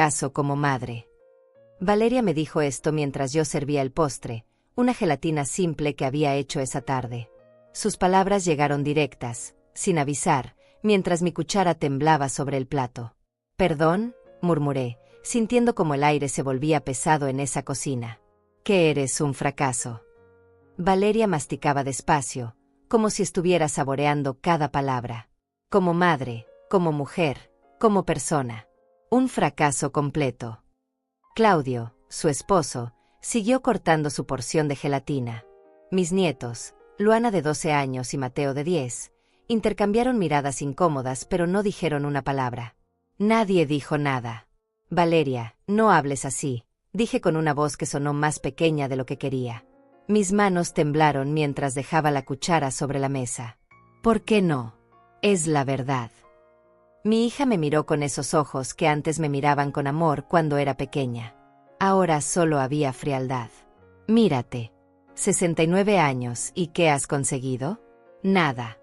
fracaso como madre. Valeria me dijo esto mientras yo servía el postre, una gelatina simple que había hecho esa tarde. Sus palabras llegaron directas, sin avisar, mientras mi cuchara temblaba sobre el plato. «¿Perdón?», murmuré, sintiendo como el aire se volvía pesado en esa cocina. «Que eres un fracaso». Valeria masticaba despacio, como si estuviera saboreando cada palabra. Como madre, como mujer, como persona. Un fracaso completo. Claudio, su esposo, siguió cortando su porción de gelatina. Mis nietos, Luana de 12 años y Mateo de 10, intercambiaron miradas incómodas pero no dijeron una palabra. Nadie dijo nada. «Valeria, no hables así», dije con una voz que sonó más pequeña de lo que quería. Mis manos temblaron mientras dejaba la cuchara sobre la mesa. «¿Por qué no? Es la verdad». Mi hija me miró con esos ojos que antes me miraban con amor cuando era pequeña. Ahora solo había frialdad. «Mírate. 69 años, ¿y qué has conseguido?» «Nada».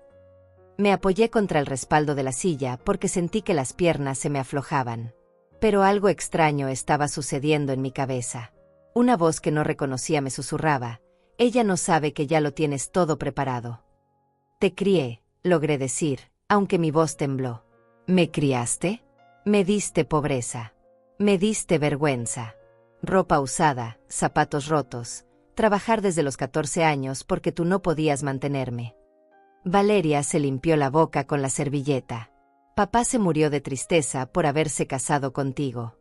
Me apoyé contra el respaldo de la silla porque sentí que las piernas se me aflojaban. Pero algo extraño estaba sucediendo en mi cabeza. Una voz que no reconocía me susurraba: «Ella no sabe que ya lo tienes todo preparado». «Te crié», logré decir, aunque mi voz tembló. «¿Me criaste? Me diste pobreza. Me diste vergüenza. Ropa usada, zapatos rotos, trabajar desde los 14 años porque tú no podías mantenerme». Valeria se limpió la boca con la servilleta. «Papá se murió de tristeza por haberse casado contigo».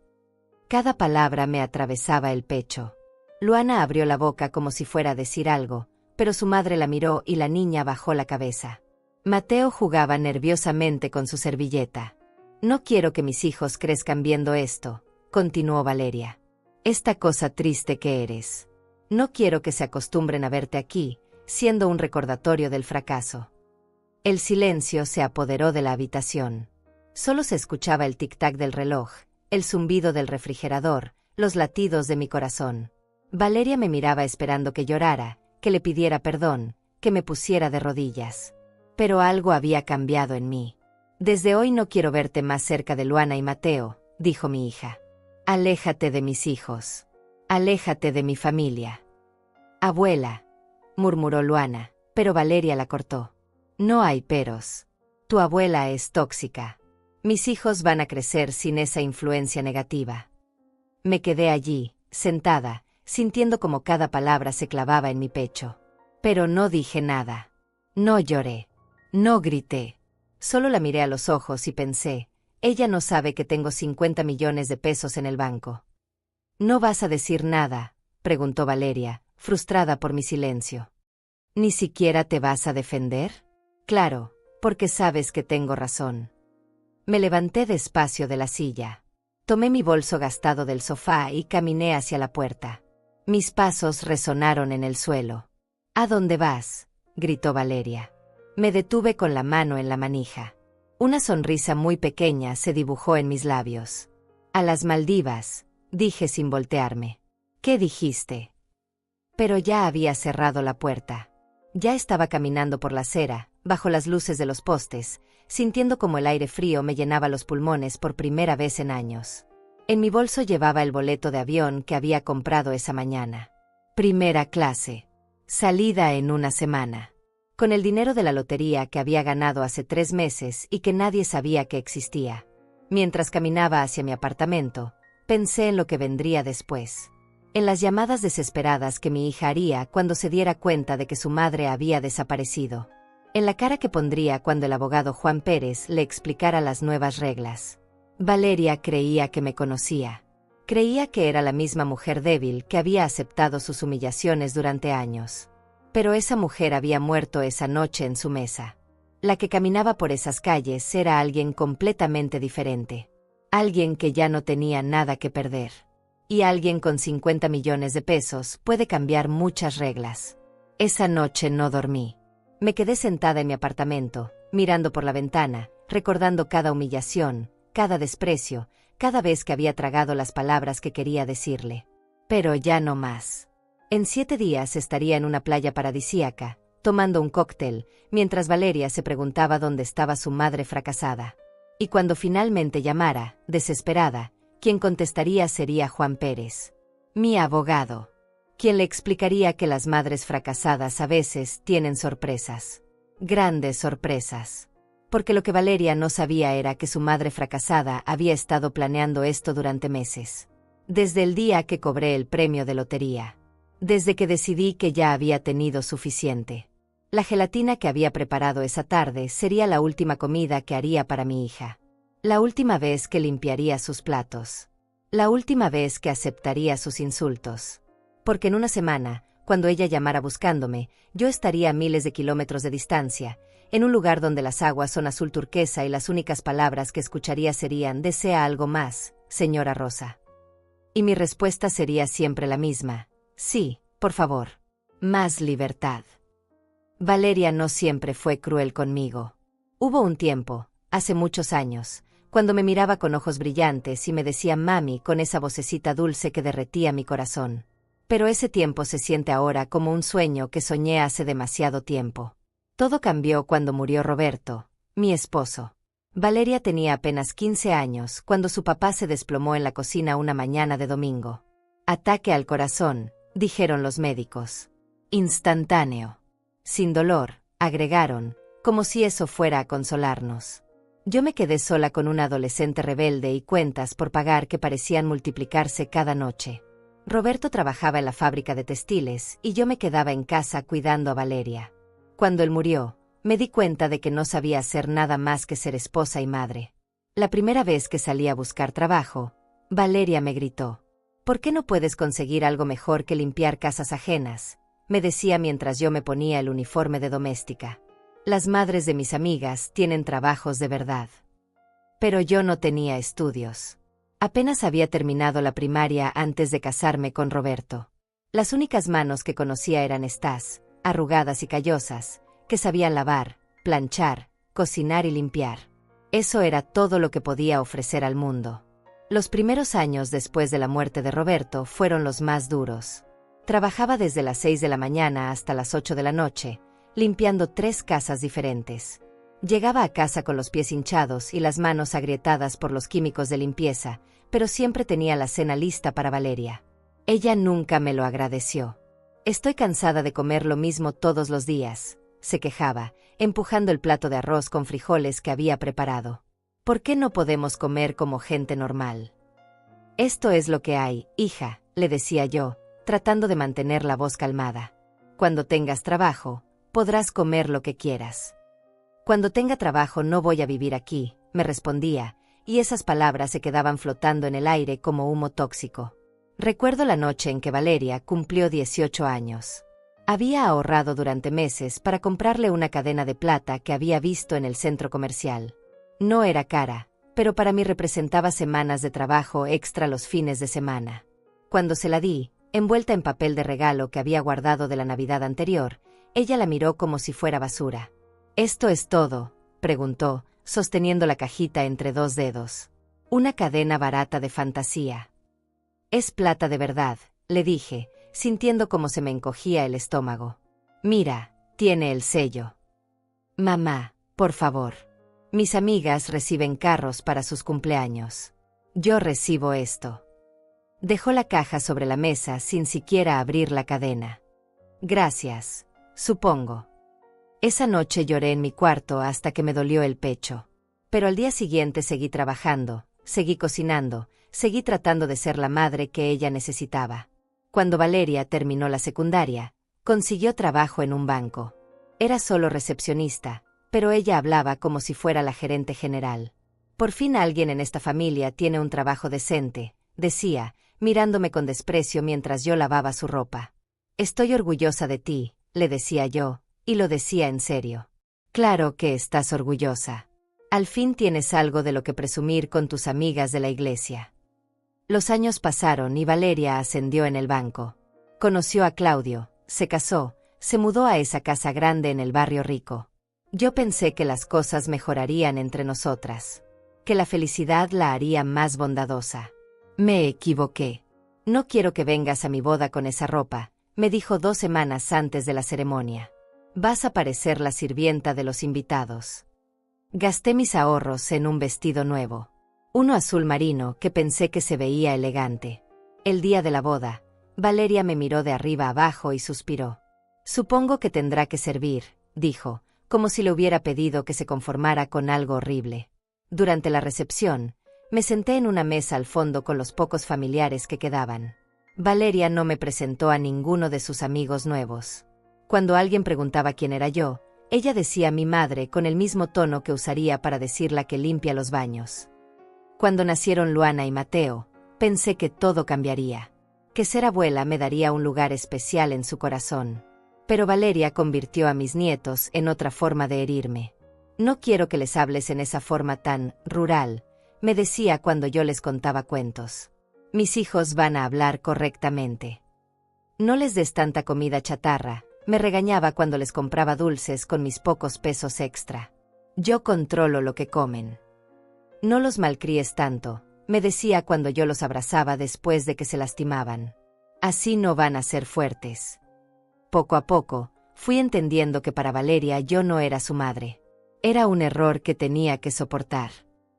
Cada palabra me atravesaba el pecho. Luana abrió la boca como si fuera a decir algo, pero su madre la miró y la niña bajó la cabeza. Mateo jugaba nerviosamente con su servilleta. «No quiero que mis hijos crezcan viendo esto», continuó Valeria. «Esta cosa triste que eres. No quiero que se acostumbren a verte aquí, siendo un recordatorio del fracaso». El silencio se apoderó de la habitación. Solo se escuchaba el tic-tac del reloj, el zumbido del refrigerador, los latidos de mi corazón. Valeria me miraba esperando que llorara, que le pidiera perdón, que me pusiera de rodillas. Pero algo había cambiado en mí. «Desde hoy no quiero verte más cerca de Luana y Mateo», dijo mi hija. «Aléjate de mis hijos. Aléjate de mi familia». «Abuela», murmuró Luana, pero Valeria la cortó. «No hay peros. Tu abuela es tóxica. Mis hijos van a crecer sin esa influencia negativa». Me quedé allí, sentada, sintiendo como cada palabra se clavaba en mi pecho. Pero no dije nada. No lloré. No grité. Solo la miré a los ojos y pensé: ella no sabe que tengo 50 millones de pesos en el banco. «¿No vas a decir nada?», preguntó Valeria, frustrada por mi silencio. «¿Ni siquiera te vas a defender?». «Claro, porque sabes que tengo razón». Me levanté despacio de la silla. Tomé mi bolso gastado del sofá y caminé hacia la puerta. Mis pasos resonaron en el suelo. «¿A dónde vas?», gritó Valeria. Me detuve con la mano en la manija. Una sonrisa muy pequeña se dibujó en mis labios. «A las Maldivas», dije sin voltearme. «¿Qué dijiste?». Pero ya había cerrado la puerta. Ya estaba caminando por la acera, bajo las luces de los postes, sintiendo como el aire frío me llenaba los pulmones por primera vez en años. En mi bolso llevaba el boleto de avión que había comprado esa mañana. Primera clase. Salida en una semana. Con el dinero de la lotería que había ganado hace 3 meses y que nadie sabía que existía. Mientras caminaba hacia mi apartamento, pensé en lo que vendría después. En las llamadas desesperadas que mi hija haría cuando se diera cuenta de que su madre había desaparecido. En la cara que pondría cuando el abogado Juan Pérez le explicara las nuevas reglas. Valeria creía que me conocía. Creía que era la misma mujer débil que había aceptado sus humillaciones durante años. Pero esa mujer había muerto esa noche en su mesa. La que caminaba por esas calles era alguien completamente diferente. Alguien que ya no tenía nada que perder. Y alguien con 50 millones de pesos puede cambiar muchas reglas. Esa noche no dormí. Me quedé sentada en mi apartamento, mirando por la ventana, recordando cada humillación, cada desprecio, cada vez que había tragado las palabras que quería decirle. Pero ya no más. En 7 días estaría en una playa paradisíaca, tomando un cóctel, mientras Valeria se preguntaba dónde estaba su madre fracasada. Y cuando finalmente llamara, desesperada, Quien contestaría sería Juan Pérez, mi abogado, quien le explicaría que las madres fracasadas a veces tienen sorpresas, grandes sorpresas. Porque lo que Valeria no sabía era que su madre fracasada había estado planeando esto durante meses. Desde el día que cobré el premio de lotería. Desde que decidí que ya había tenido suficiente. La gelatina que había preparado esa tarde sería la última comida que haría para mi hija. La última vez que limpiaría sus platos. La última vez que aceptaría sus insultos. Porque en una semana, cuando ella llamara buscándome, yo estaría a miles de kilómetros de distancia, en un lugar donde las aguas son azul turquesa y las únicas palabras que escucharía serían «¿Desea algo más, señora Rosa?». Y mi respuesta sería siempre la misma: «Sí, por favor. Más libertad». Valeria no siempre fue cruel conmigo. Hubo un tiempo, hace muchos años, cuando me miraba con ojos brillantes y me decía «mami» con esa vocecita dulce que derretía mi corazón. Pero ese tiempo se siente ahora como un sueño que soñé hace demasiado tiempo. Todo cambió cuando murió Roberto, mi esposo. Valeria tenía apenas 15 años cuando su papá se desplomó en la cocina una mañana de domingo. Ataque al corazón, dijeron los médicos. Instantáneo. Sin dolor, agregaron, como si eso fuera a consolarnos. Yo me quedé sola con una adolescente rebelde y cuentas por pagar que parecían multiplicarse cada noche. Roberto trabajaba en la fábrica de textiles y yo me quedaba en casa cuidando a Valeria. Cuando él murió, me di cuenta de que no sabía hacer nada más que ser esposa y madre. La primera vez que salí a buscar trabajo, Valeria me gritó: «¿Por qué no puedes conseguir algo mejor que limpiar casas ajenas?», me decía mientras yo me ponía el uniforme de doméstica. Las madres de mis amigas tienen trabajos de verdad. Pero yo no tenía estudios. Apenas había terminado la primaria antes de casarme con Roberto. Las únicas manos que conocía eran estas, arrugadas y callosas, que sabían lavar, planchar, cocinar y limpiar. Eso era todo lo que podía ofrecer al mundo. Los primeros años después de la muerte de Roberto fueron los más duros. Trabajaba desde las 6 de la mañana hasta las 8 de la noche, limpiando 3 casas diferentes. Llegaba a casa con los pies hinchados y las manos agrietadas por los químicos de limpieza, pero siempre tenía la cena lista para Valeria. Ella nunca me lo agradeció. «Estoy cansada de comer lo mismo todos los días», se quejaba, empujando el plato de arroz con frijoles que había preparado. «¿Por qué no podemos comer como gente normal?». «Esto es lo que hay, hija», le decía yo, tratando de mantener la voz calmada. «Cuando tengas trabajo, podrás comer lo que quieras». «Cuando tenga trabajo no voy a vivir aquí», me respondía, y esas palabras se quedaban flotando en el aire como humo tóxico. Recuerdo la noche en que Valeria cumplió 18 años. Había ahorrado durante meses para comprarle una cadena de plata que había visto en el centro comercial. No era cara, pero para mí representaba semanas de trabajo extra los fines de semana. Cuando se la di, envuelta en papel de regalo que había guardado de la Navidad anterior, ella la miró como si fuera basura. «¿Esto es todo?», preguntó, sosteniendo la cajita entre 2 dedos. «Una cadena barata de fantasía». «Es plata de verdad», le dije, sintiendo cómo se me encogía el estómago. «Mira, tiene el sello». «Mamá, por favor. Mis amigas reciben carros para sus cumpleaños. Yo recibo esto». Dejó la caja sobre la mesa sin siquiera abrir la cadena. «Gracias, supongo». Esa noche lloré en mi cuarto hasta que me dolió el pecho. Pero al día siguiente seguí trabajando, seguí cocinando, seguí tratando de ser la madre que ella necesitaba. Cuando Valeria terminó la secundaria, consiguió trabajo en un banco. Era solo recepcionista, pero ella hablaba como si fuera la gerente general. «Por fin alguien en esta familia tiene un trabajo decente», decía, mirándome con desprecio mientras yo lavaba su ropa. «Estoy orgullosa de ti», le decía yo, y lo decía en serio. «Claro que estás orgullosa. Al fin tienes algo de lo que presumir con tus amigas de la iglesia». Los años pasaron y Valeria ascendió en el banco. Conoció a Claudio, se casó, se mudó a esa casa grande en el barrio rico. Yo pensé que las cosas mejorarían entre nosotras, que la felicidad la haría más bondadosa. Me equivoqué. «No quiero que vengas a mi boda con esa ropa», me dijo 2 semanas antes de la ceremonia. «Vas a parecer la sirvienta de los invitados». Gasté mis ahorros en un vestido nuevo. Uno azul marino que pensé que se veía elegante. El día de la boda, Valeria me miró de arriba abajo y suspiró. Supongo que tendrá que servir, dijo, como si le hubiera pedido que se conformara con algo horrible. Durante la recepción, me senté en una mesa al fondo con los pocos familiares que quedaban. Valeria no me presentó a ninguno de sus amigos nuevos. Cuando alguien preguntaba quién era yo, ella decía mi madre con el mismo tono que usaría para decir la que limpia los baños. Cuando nacieron Luana y Mateo, pensé que todo cambiaría, que ser abuela me daría un lugar especial en su corazón. Pero Valeria convirtió a mis nietos en otra forma de herirme. No quiero que les hables en esa forma tan rural, me decía cuando yo les contaba cuentos. Mis hijos van a hablar correctamente. No les des tanta comida chatarra, me regañaba cuando les compraba dulces con mis pocos pesos extra. Yo controlo lo que comen. No los malcríes tanto, me decía cuando yo los abrazaba después de que se lastimaban. Así no van a ser fuertes. Poco a poco, fui entendiendo que para Valeria yo no era su madre. Era un error que tenía que soportar.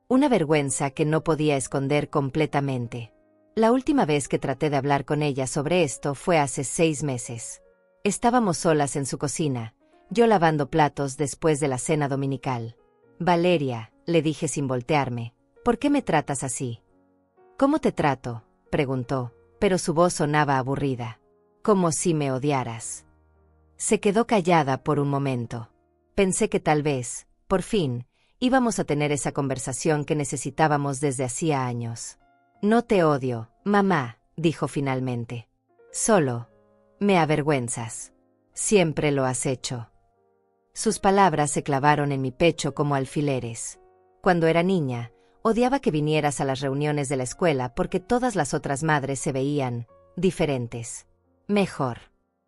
Una vergüenza que no podía esconder completamente. La última vez que traté de hablar con ella sobre esto fue hace 6 meses. Estábamos solas en su cocina, yo lavando platos después de la cena dominical. Valeria, le dije sin voltearme, ¿por qué me tratas así? ¿Cómo te trato?, preguntó, pero su voz sonaba aburrida. Como si me odiaras. Se quedó callada por un momento. Pensé que tal vez, por fin, íbamos a tener esa conversación que necesitábamos desde hacía años. No te odio, mamá, dijo finalmente. Solo, me avergüenzas. Siempre lo has hecho. Sus palabras se clavaron en mi pecho como alfileres. Cuando era niña, odiaba que vinieras a las reuniones de la escuela porque todas las otras madres se veían diferentes. Mejor.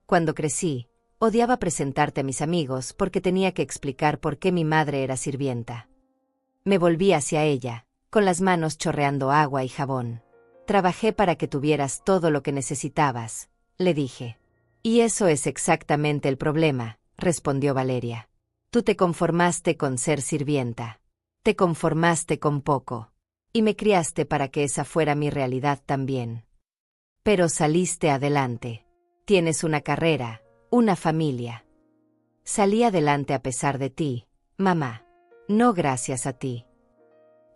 Cuando crecí, odiaba presentarte a mis amigos porque tenía que explicar por qué mi madre era sirvienta. Me volví hacia ella, con las manos chorreando agua y jabón. Trabajé para que tuvieras todo lo que necesitabas, le dije. Y eso es exactamente el problema, respondió Valeria. Tú te conformaste con ser sirvienta. Te conformaste con poco. Y me criaste para que esa fuera mi realidad también. Pero saliste adelante. Tienes una carrera, una familia. Salí adelante a pesar de ti, mamá. No gracias a ti.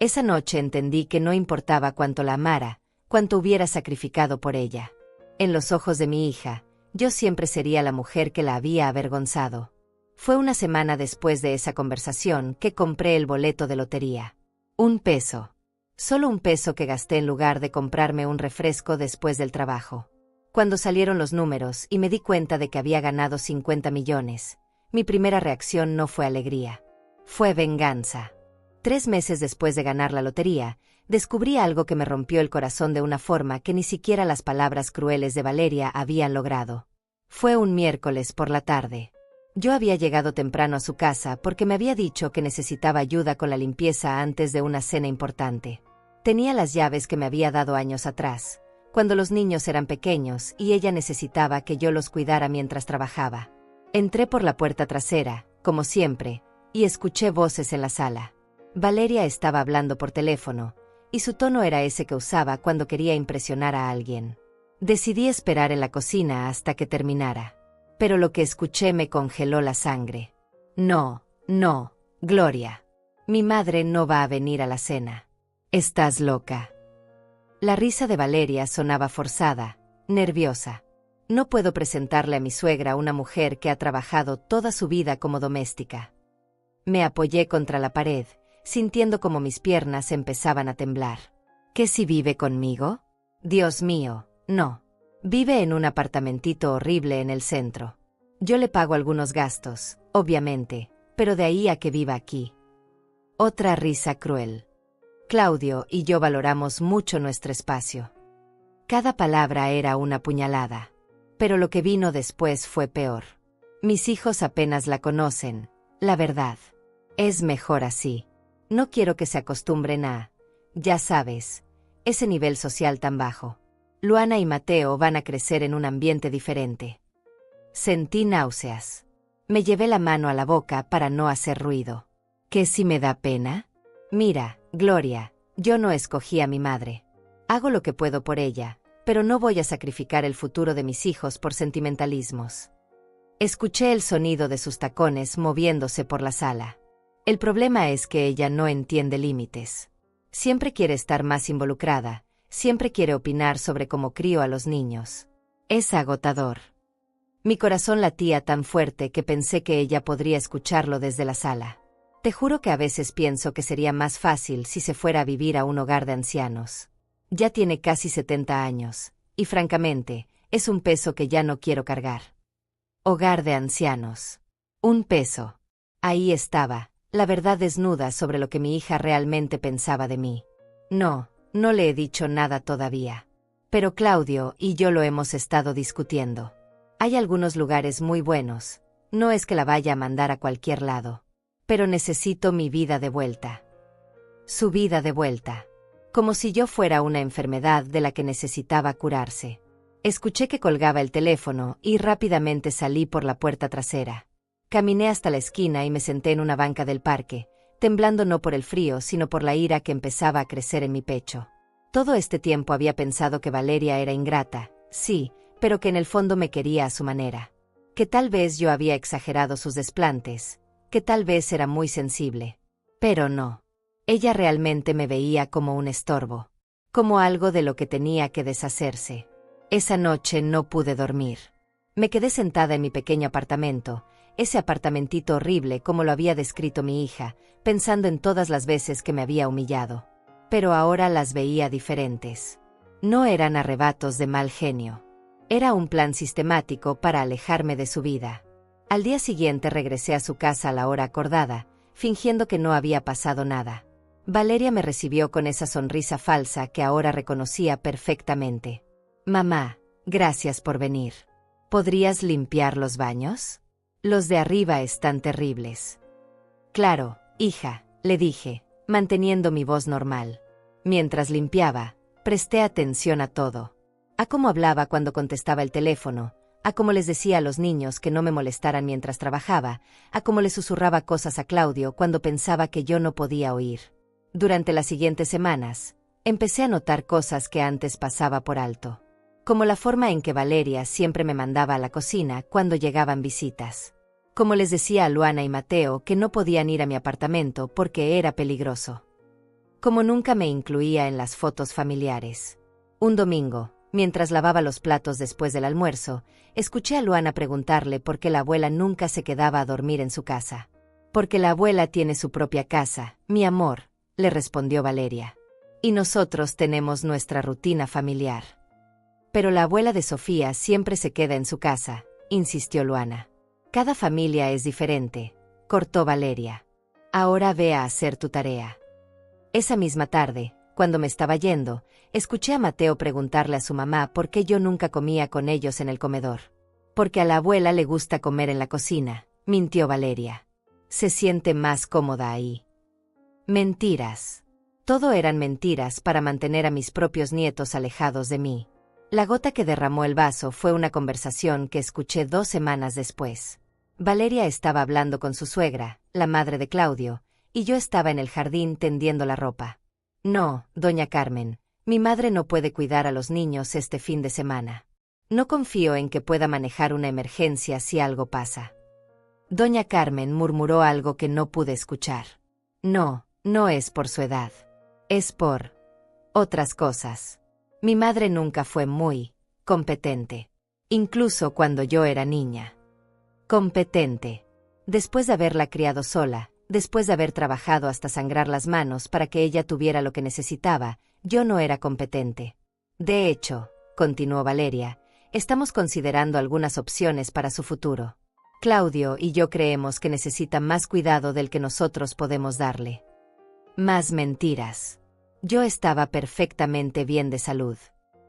Esa noche entendí que no importaba cuánto la amara, cuánto hubiera sacrificado por ella. En los ojos de mi hija, yo siempre sería la mujer que la había avergonzado. Fue una semana después de esa conversación que compré el boleto de lotería. 1 peso. Solo 1 peso que gasté en lugar de comprarme un refresco después del trabajo. Cuando salieron los números y me di cuenta de que había ganado 50 millones, mi primera reacción no fue alegría. Fue venganza. 3 meses después de ganar la lotería, descubrí algo que me rompió el corazón de una forma que ni siquiera las palabras crueles de Valeria habían logrado. Fue un miércoles por la tarde. Yo había llegado temprano a su casa porque me había dicho que necesitaba ayuda con la limpieza antes de una cena importante. Tenía las llaves que me había dado años atrás, cuando los niños eran pequeños y ella necesitaba que yo los cuidara mientras trabajaba. Entré por la puerta trasera, como siempre, y escuché voces en la sala. Valeria estaba hablando por teléfono, y su tono era ese que usaba cuando quería impresionar a alguien. Decidí esperar en la cocina hasta que terminara. Pero lo que escuché me congeló la sangre. No, Gloria. Mi madre no va a venir a la cena. Estás loca. La risa de Valeria sonaba forzada, nerviosa. No puedo presentarle a mi suegra una mujer que ha trabajado toda su vida como doméstica. Me apoyé contra la pared, sintiendo como mis piernas empezaban a temblar. ¿Qué si vive conmigo? Dios mío, no. Vive en un apartamentito horrible en el centro. Yo le pago algunos gastos, obviamente, pero de ahí a que viva aquí. Otra risa cruel. Claudio y yo valoramos mucho nuestro espacio. Cada palabra era una puñalada. Pero lo que vino después fue peor. Mis hijos apenas la conocen, la verdad. Es mejor así. No quiero que se acostumbren a, ya sabes, ese nivel social tan bajo. Luana y Mateo van a crecer en un ambiente diferente. Sentí náuseas. Me llevé la mano a la boca para no hacer ruido. ¿Qué si me da pena? Mira, Gloria, Yo no escogí a mi madre. Hago lo que puedo por ella, pero no voy a sacrificar el futuro de mis hijos por sentimentalismos. Escuché el sonido de sus tacones moviéndose por la sala. El problema es que ella no entiende límites. Siempre quiere estar más involucrada, siempre quiere opinar sobre cómo crío a los niños. Es agotador. Mi corazón latía tan fuerte que pensé que ella podría escucharlo desde la sala. Te juro que a veces pienso que sería más fácil si se fuera a vivir a un hogar de ancianos. Ya tiene casi 70 años, y francamente, es un peso que ya no quiero cargar. Hogar de ancianos. Un peso. Ahí estaba, la verdad desnuda sobre lo que mi hija realmente pensaba de mí. No le he dicho nada todavía. Pero Claudio y yo lo hemos estado discutiendo. Hay algunos lugares muy buenos, no es que la vaya a mandar a cualquier lado. Pero necesito mi vida de vuelta. Su vida de vuelta. Como si yo fuera una enfermedad de la que necesitaba curarse. Escuché que colgaba el teléfono y rápidamente salí por la puerta trasera. Caminé hasta la esquina y me senté en una banca del parque, temblando no por el frío sino por la ira que empezaba a crecer en mi pecho. Todo este tiempo había pensado que Valeria era ingrata, sí, pero que en el fondo me quería a su manera. Que tal vez yo había exagerado sus desplantes, que tal vez era muy sensible. Pero no. Ella realmente me veía como un estorbo, como algo de lo que tenía que deshacerse. Esa noche no pude dormir. Me quedé sentada en mi pequeño apartamento, ese apartamentito horrible como lo había descrito mi hija, pensando en todas las veces que me había humillado. Pero ahora las veía diferentes. No eran arrebatos de mal genio. Era un plan sistemático para alejarme de su vida. Al día siguiente regresé a su casa a la hora acordada, fingiendo que no había pasado nada. Valeria me recibió con esa sonrisa falsa que ahora reconocía perfectamente. Mamá, gracias por venir. ¿Podrías limpiar los baños? Los de arriba están terribles. Claro, hija, le dije, manteniendo mi voz normal. Mientras limpiaba, presté atención a todo. A cómo hablaba cuando contestaba el teléfono, a cómo les decía a los niños que no me molestaran mientras trabajaba, a cómo le susurraba cosas a Claudio cuando pensaba que yo no podía oír. Durante las siguientes semanas, empecé a notar cosas que antes pasaba por alto. Como la forma en que Valeria siempre me mandaba a la cocina cuando llegaban visitas. Como les decía a Luana y Mateo que no podían ir a mi apartamento porque era peligroso. Como nunca me incluía en las fotos familiares. Un domingo, mientras lavaba los platos después del almuerzo, escuché a Luana preguntarle por qué la abuela nunca se quedaba a dormir en su casa. Porque la abuela tiene su propia casa, mi amor, le respondió Valeria. Y nosotros tenemos nuestra rutina familiar. Pero la abuela de Sofía siempre se queda en su casa, insistió Luana. Cada familia es diferente, cortó Valeria. Ahora ve a hacer tu tarea. Esa misma tarde, cuando me estaba yendo, escuché a Mateo preguntarle a su mamá por qué yo nunca comía con ellos en el comedor. Porque a la abuela le gusta comer en la cocina, mintió Valeria. Se siente más cómoda ahí. Mentiras. Todo eran mentiras para mantener a mis propios nietos alejados de mí. La gota que derramó el vaso fue una conversación que escuché 2 semanas después. Valeria estaba hablando con su suegra, la madre de Claudio, y yo estaba en el jardín tendiendo la ropa. No, doña Carmen, mi madre no puede cuidar a los niños este fin de semana. No confío en que pueda manejar una emergencia si algo pasa. Doña Carmen murmuró algo que no pude escuchar. No es por su edad. Es por otras cosas. Mi madre nunca fue muy competente. Incluso cuando yo era niña. Competente. Después de haberla criado sola, después de haber trabajado hasta sangrar las manos para que ella tuviera lo que necesitaba, yo no era competente. De hecho, continuó Valeria, estamos considerando algunas opciones para su futuro. Claudio y yo creemos que necesita más cuidado del que nosotros podemos darle. Más mentiras. Yo estaba perfectamente bien de salud.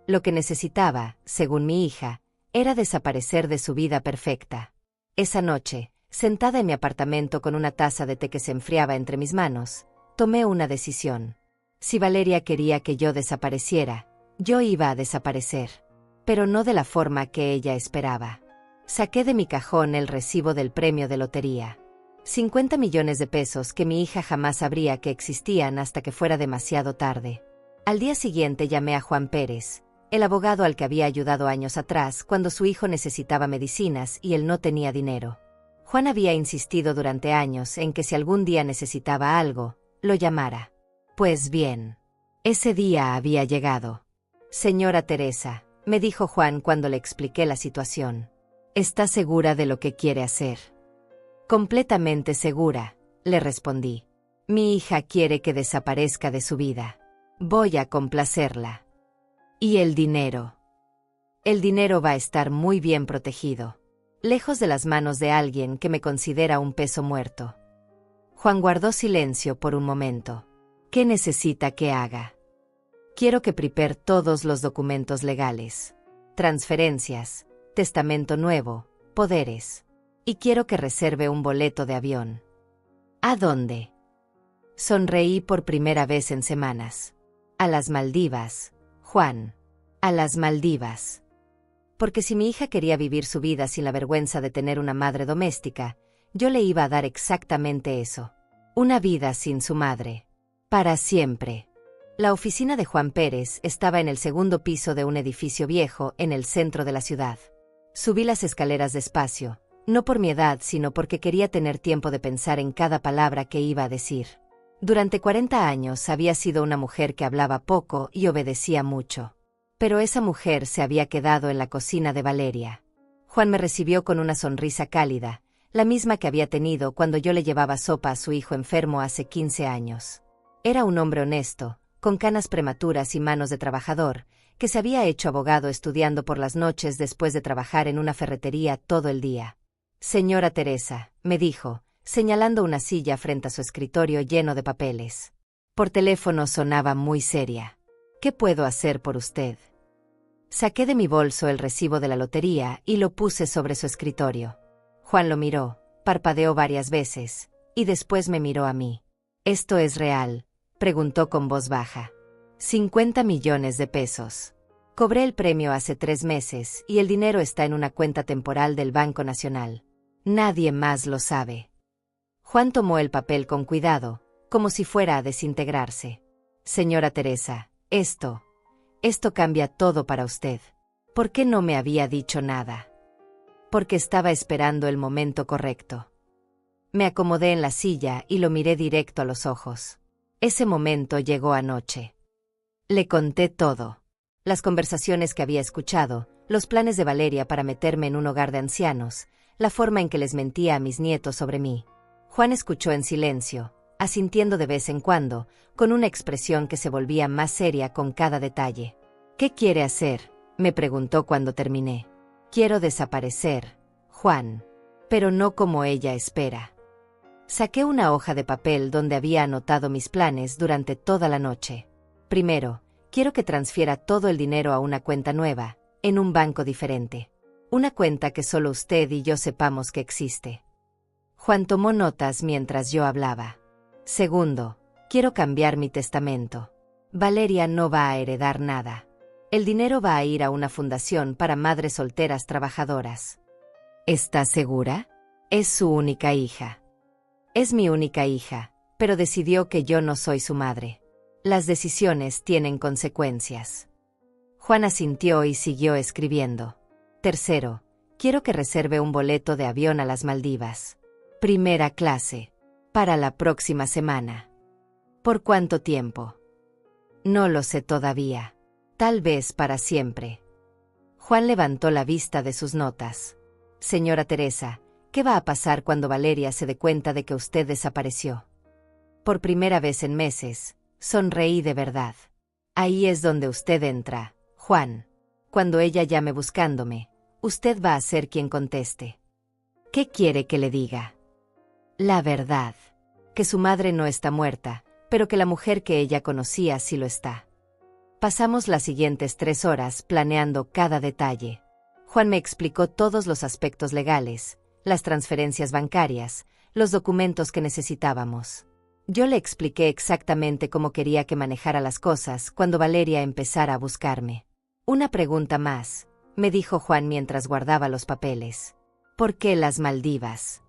Lo que necesitaba, según mi hija, era desaparecer de su vida perfecta. Esa noche, sentada en mi apartamento con una taza de té que se enfriaba entre mis manos, tomé una decisión. Si Valeria quería que yo desapareciera, yo iba a desaparecer. Pero no de la forma que ella esperaba. Saqué de mi cajón el recibo del premio de lotería. 50 millones de pesos que mi hija jamás sabría que existían hasta que fuera demasiado tarde. Al día siguiente llamé a Juan Pérez, el abogado al que había ayudado años atrás cuando su hijo necesitaba medicinas y él no tenía dinero. Juan había insistido durante años en que si algún día necesitaba algo, lo llamara. Pues bien, ese día había llegado. Señora Teresa, me dijo Juan cuando le expliqué la situación. ¿Está segura de lo que quiere hacer? Completamente segura, le respondí. Mi hija quiere que desaparezca de su vida. Voy a complacerla. ¿Y el dinero? El dinero va a estar muy bien protegido, lejos de las manos de alguien que me considera un peso muerto. Juan guardó silencio por un momento. ¿Qué necesita que haga? Quiero que prepare todos los documentos legales. Transferencias, testamento nuevo, poderes. Y quiero que reserve un boleto de avión. ¿A dónde? Sonreí por primera vez en semanas. A las Maldivas, Juan. A las Maldivas. Porque si mi hija quería vivir su vida sin la vergüenza de tener una madre doméstica, yo le iba a dar exactamente eso. Una vida sin su madre. Para siempre. La oficina de Juan Pérez estaba en el segundo piso de un edificio viejo en el centro de la ciudad. Subí las escaleras despacio, no por mi edad sino porque quería tener tiempo de pensar en cada palabra que iba a decir. Durante 40 años había sido una mujer que hablaba poco y obedecía mucho. Pero esa mujer se había quedado en la cocina de Valeria. Juan me recibió con una sonrisa cálida, la misma que había tenido cuando yo le llevaba sopa a su hijo enfermo hace 15 años. Era un hombre honesto, con canas prematuras y manos de trabajador, que se había hecho abogado estudiando por las noches después de trabajar en una ferretería todo el día. Señora Teresa, me dijo, señalando una silla frente a su escritorio lleno de papeles. Por teléfono sonaba muy seria. ¿Qué puedo hacer por usted? Saqué de mi bolso el recibo de la lotería y lo puse sobre su escritorio. Juan lo miró, parpadeó varias veces, y después me miró a mí. ¿Esto es real?, preguntó con voz baja. 50 millones de pesos. Cobré el premio hace 3 meses y el dinero está en una cuenta temporal del Banco Nacional. Nadie más lo sabe. Juan tomó el papel con cuidado, como si fuera a desintegrarse. Señora Teresa, esto cambia todo para usted. ¿Por qué no me había dicho nada? Porque estaba esperando el momento correcto. Me acomodé en la silla y lo miré directo a los ojos. Ese momento llegó anoche. Le conté todo. Las conversaciones que había escuchado, los planes de Valeria para meterme en un hogar de ancianos, la forma en que les mentía a mis nietos sobre mí. Juan escuchó en silencio, asintiendo de vez en cuando, con una expresión que se volvía más seria con cada detalle. ¿Qué quiere hacer?, me preguntó cuando terminé. Quiero desaparecer, Juan. Pero no como ella espera. Saqué una hoja de papel donde había anotado mis planes durante toda la noche. Primero, quiero que transfiera todo el dinero a una cuenta nueva, en un banco diferente. Una cuenta que solo usted y yo sepamos que existe. Juan tomó notas mientras yo hablaba. Segundo, quiero cambiar mi testamento. Valeria no va a heredar nada. El dinero va a ir a una fundación para madres solteras trabajadoras. ¿Está segura? Es su única hija. Es mi única hija, pero decidió que yo no soy su madre. Las decisiones tienen consecuencias. Juan asintió y siguió escribiendo. Tercero, quiero que reserve un boleto de avión a las Maldivas. Primera clase. Para la próxima semana. ¿Por cuánto tiempo? No lo sé todavía. Tal vez para siempre. Juan levantó la vista de sus notas. Señora Teresa, ¿qué va a pasar cuando Valeria se dé cuenta de que usted desapareció? Por primera vez en meses, sonreí de verdad. Ahí es donde usted entra, Juan. Cuando ella llame buscándome, usted va a ser quien conteste. ¿Qué quiere que le diga? La verdad. Que su madre no está muerta, pero que la mujer que ella conocía sí lo está. Pasamos las siguientes 3 horas planeando cada detalle. Juan me explicó todos los aspectos legales, las transferencias bancarias, los documentos que necesitábamos. Yo le expliqué exactamente cómo quería que manejara las cosas cuando Valeria empezara a buscarme. Una pregunta más, me dijo Juan mientras guardaba los papeles. ¿Por qué las Maldivas?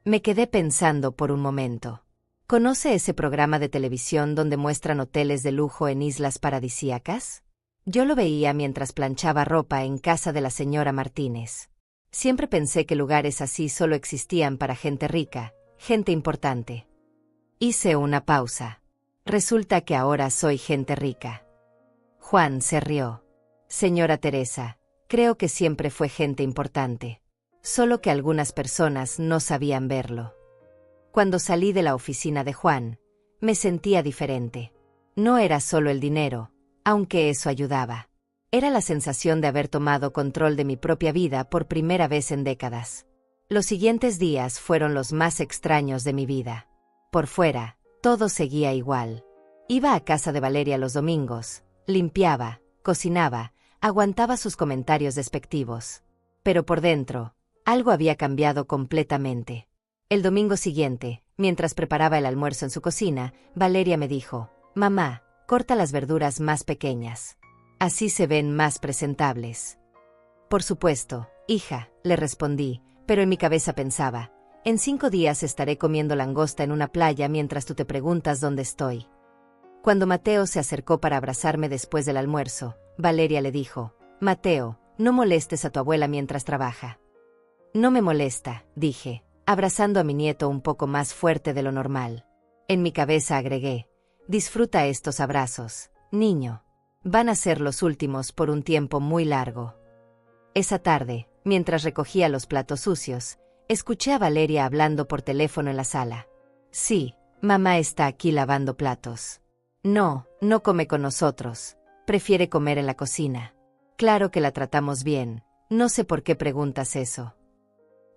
Me quedé pensando por un momento. ¿Conoce ese programa de televisión donde muestran hoteles de lujo en islas paradisíacas? Yo lo veía mientras planchaba ropa en casa de la señora Martínez. Siempre pensé que lugares así solo existían para gente rica, gente importante. Hice una pausa. Resulta que ahora soy gente rica. Juan se rió. Señora Teresa, creo que siempre fue gente importante. Solo que algunas personas no sabían verlo. Cuando salí de la oficina de Juan, me sentía diferente. No era solo el dinero, aunque eso ayudaba. Era la sensación de haber tomado control de mi propia vida por primera vez en décadas. Los siguientes días fueron los más extraños de mi vida. Por fuera, todo seguía igual. Iba a casa de Valeria los domingos, limpiaba, cocinaba, aguantaba sus comentarios despectivos. Pero por dentro, algo había cambiado completamente. El domingo siguiente, mientras preparaba el almuerzo en su cocina, Valeria me dijo: «Mamá, corta las verduras más pequeñas. Así se ven más presentables». «Por supuesto, hija», le respondí, pero en mi cabeza pensaba: «En 5 días estaré comiendo langosta en una playa mientras tú te preguntas dónde estoy». Cuando Mateo se acercó para abrazarme después del almuerzo, Valeria le dijo: «Mateo, no molestes a tu abuela mientras trabaja». «No me molesta», dije, abrazando a mi nieto un poco más fuerte de lo normal. En mi cabeza agregué: «Disfruta estos abrazos, niño. Van a ser los últimos por un tiempo muy largo». Esa tarde, mientras recogía los platos sucios, escuché a Valeria hablando por teléfono en la sala. «Sí, mamá está aquí lavando platos. No come con nosotros. Prefiere comer en la cocina. Claro que la tratamos bien. No sé por qué preguntas eso».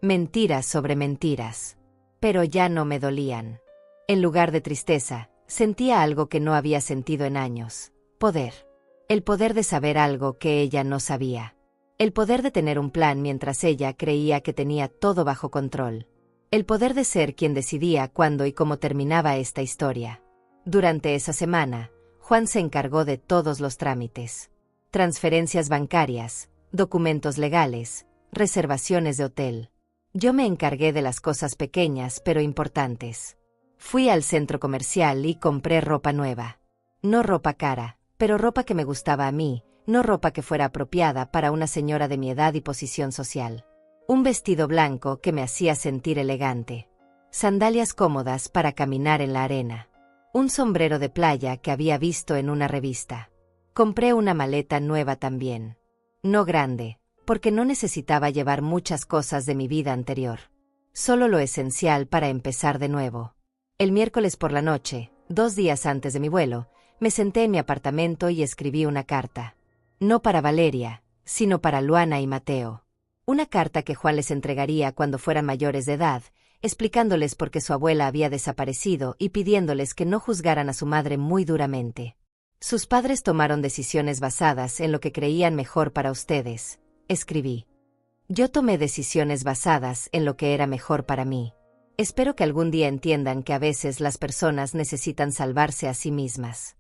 Mentiras sobre mentiras. Pero ya no me dolían. En lugar de tristeza, sentía algo que no había sentido en años: poder. El poder de saber algo que ella no sabía. El poder de tener un plan mientras ella creía que tenía todo bajo control. El poder de ser quien decidía cuándo y cómo terminaba esta historia. Durante esa semana, Juan se encargó de todos los trámites. Transferencias bancarias, documentos legales, reservaciones de hotel. Yo me encargué de las cosas pequeñas pero importantes. Fui al centro comercial y compré ropa nueva. No ropa cara, pero ropa que me gustaba a mí, no ropa que fuera apropiada para una señora de mi edad y posición social. Un vestido blanco que me hacía sentir elegante. Sandalias cómodas para caminar en la arena. Un sombrero de playa que había visto en una revista. Compré una maleta nueva también. No grande, porque no necesitaba llevar muchas cosas de mi vida anterior. Solo lo esencial para empezar de nuevo. El miércoles por la noche, 2 días antes de mi vuelo, me senté en mi apartamento y escribí una carta. No para Valeria, sino para Luana y Mateo. Una carta que Juan les entregaría cuando fueran mayores de edad, explicándoles por qué su abuela había desaparecido y pidiéndoles que no juzgaran a su madre muy duramente. Sus padres tomaron decisiones basadas en lo que creían mejor para ustedes, escribí. Yo tomé decisiones basadas en lo que era mejor para mí. Espero que algún día entiendan que a veces las personas necesitan salvarse a sí mismas.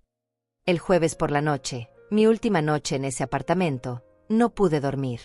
El jueves por la noche, mi última noche en ese apartamento, no pude dormir.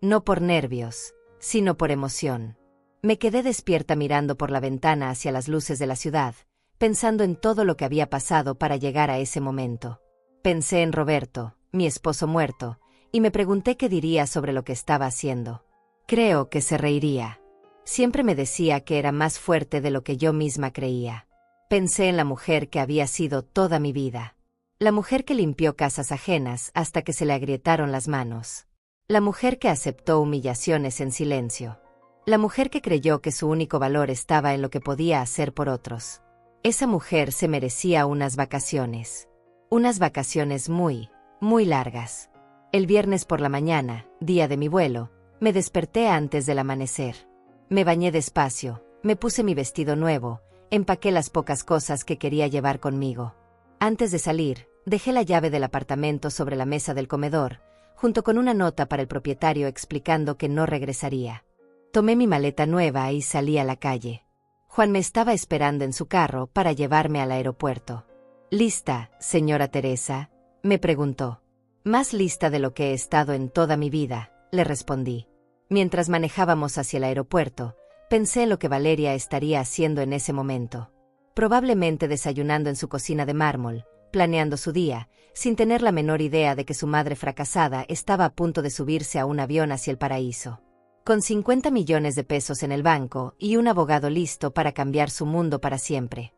No por nervios, sino por emoción. Me quedé despierta mirando por la ventana hacia las luces de la ciudad, pensando en todo lo que había pasado para llegar a ese momento. Pensé en Roberto, mi esposo muerto, y me pregunté qué diría sobre lo que estaba haciendo. Creo que se reiría. Siempre me decía que era más fuerte de lo que yo misma creía. Pensé en la mujer que había sido toda mi vida. La mujer que limpió casas ajenas hasta que se le agrietaron las manos. La mujer que aceptó humillaciones en silencio. La mujer que creyó que su único valor estaba en lo que podía hacer por otros. Esa mujer se merecía unas vacaciones. Unas vacaciones muy largas. El viernes por la mañana, día de mi vuelo, me desperté antes del amanecer. Me bañé despacio, me puse mi vestido nuevo, empaqué las pocas cosas que quería llevar conmigo. Antes de salir, dejé la llave del apartamento sobre la mesa del comedor, junto con una nota para el propietario explicando que no regresaría. Tomé mi maleta nueva y salí a la calle. Juan me estaba esperando en su carro para llevarme al aeropuerto. «¿Lista, señora Teresa?», me preguntó. «Más lista de lo que he estado en toda mi vida», le respondí. Mientras manejábamos hacia el aeropuerto, Pensé en lo que Valeria estaría haciendo en ese momento. Probablemente desayunando en su cocina de mármol, planeando su día, sin tener la menor idea de que su madre fracasada estaba a punto de subirse a un avión hacia el paraíso. Con 50 millones de pesos en el banco y un abogado listo para cambiar su mundo para siempre.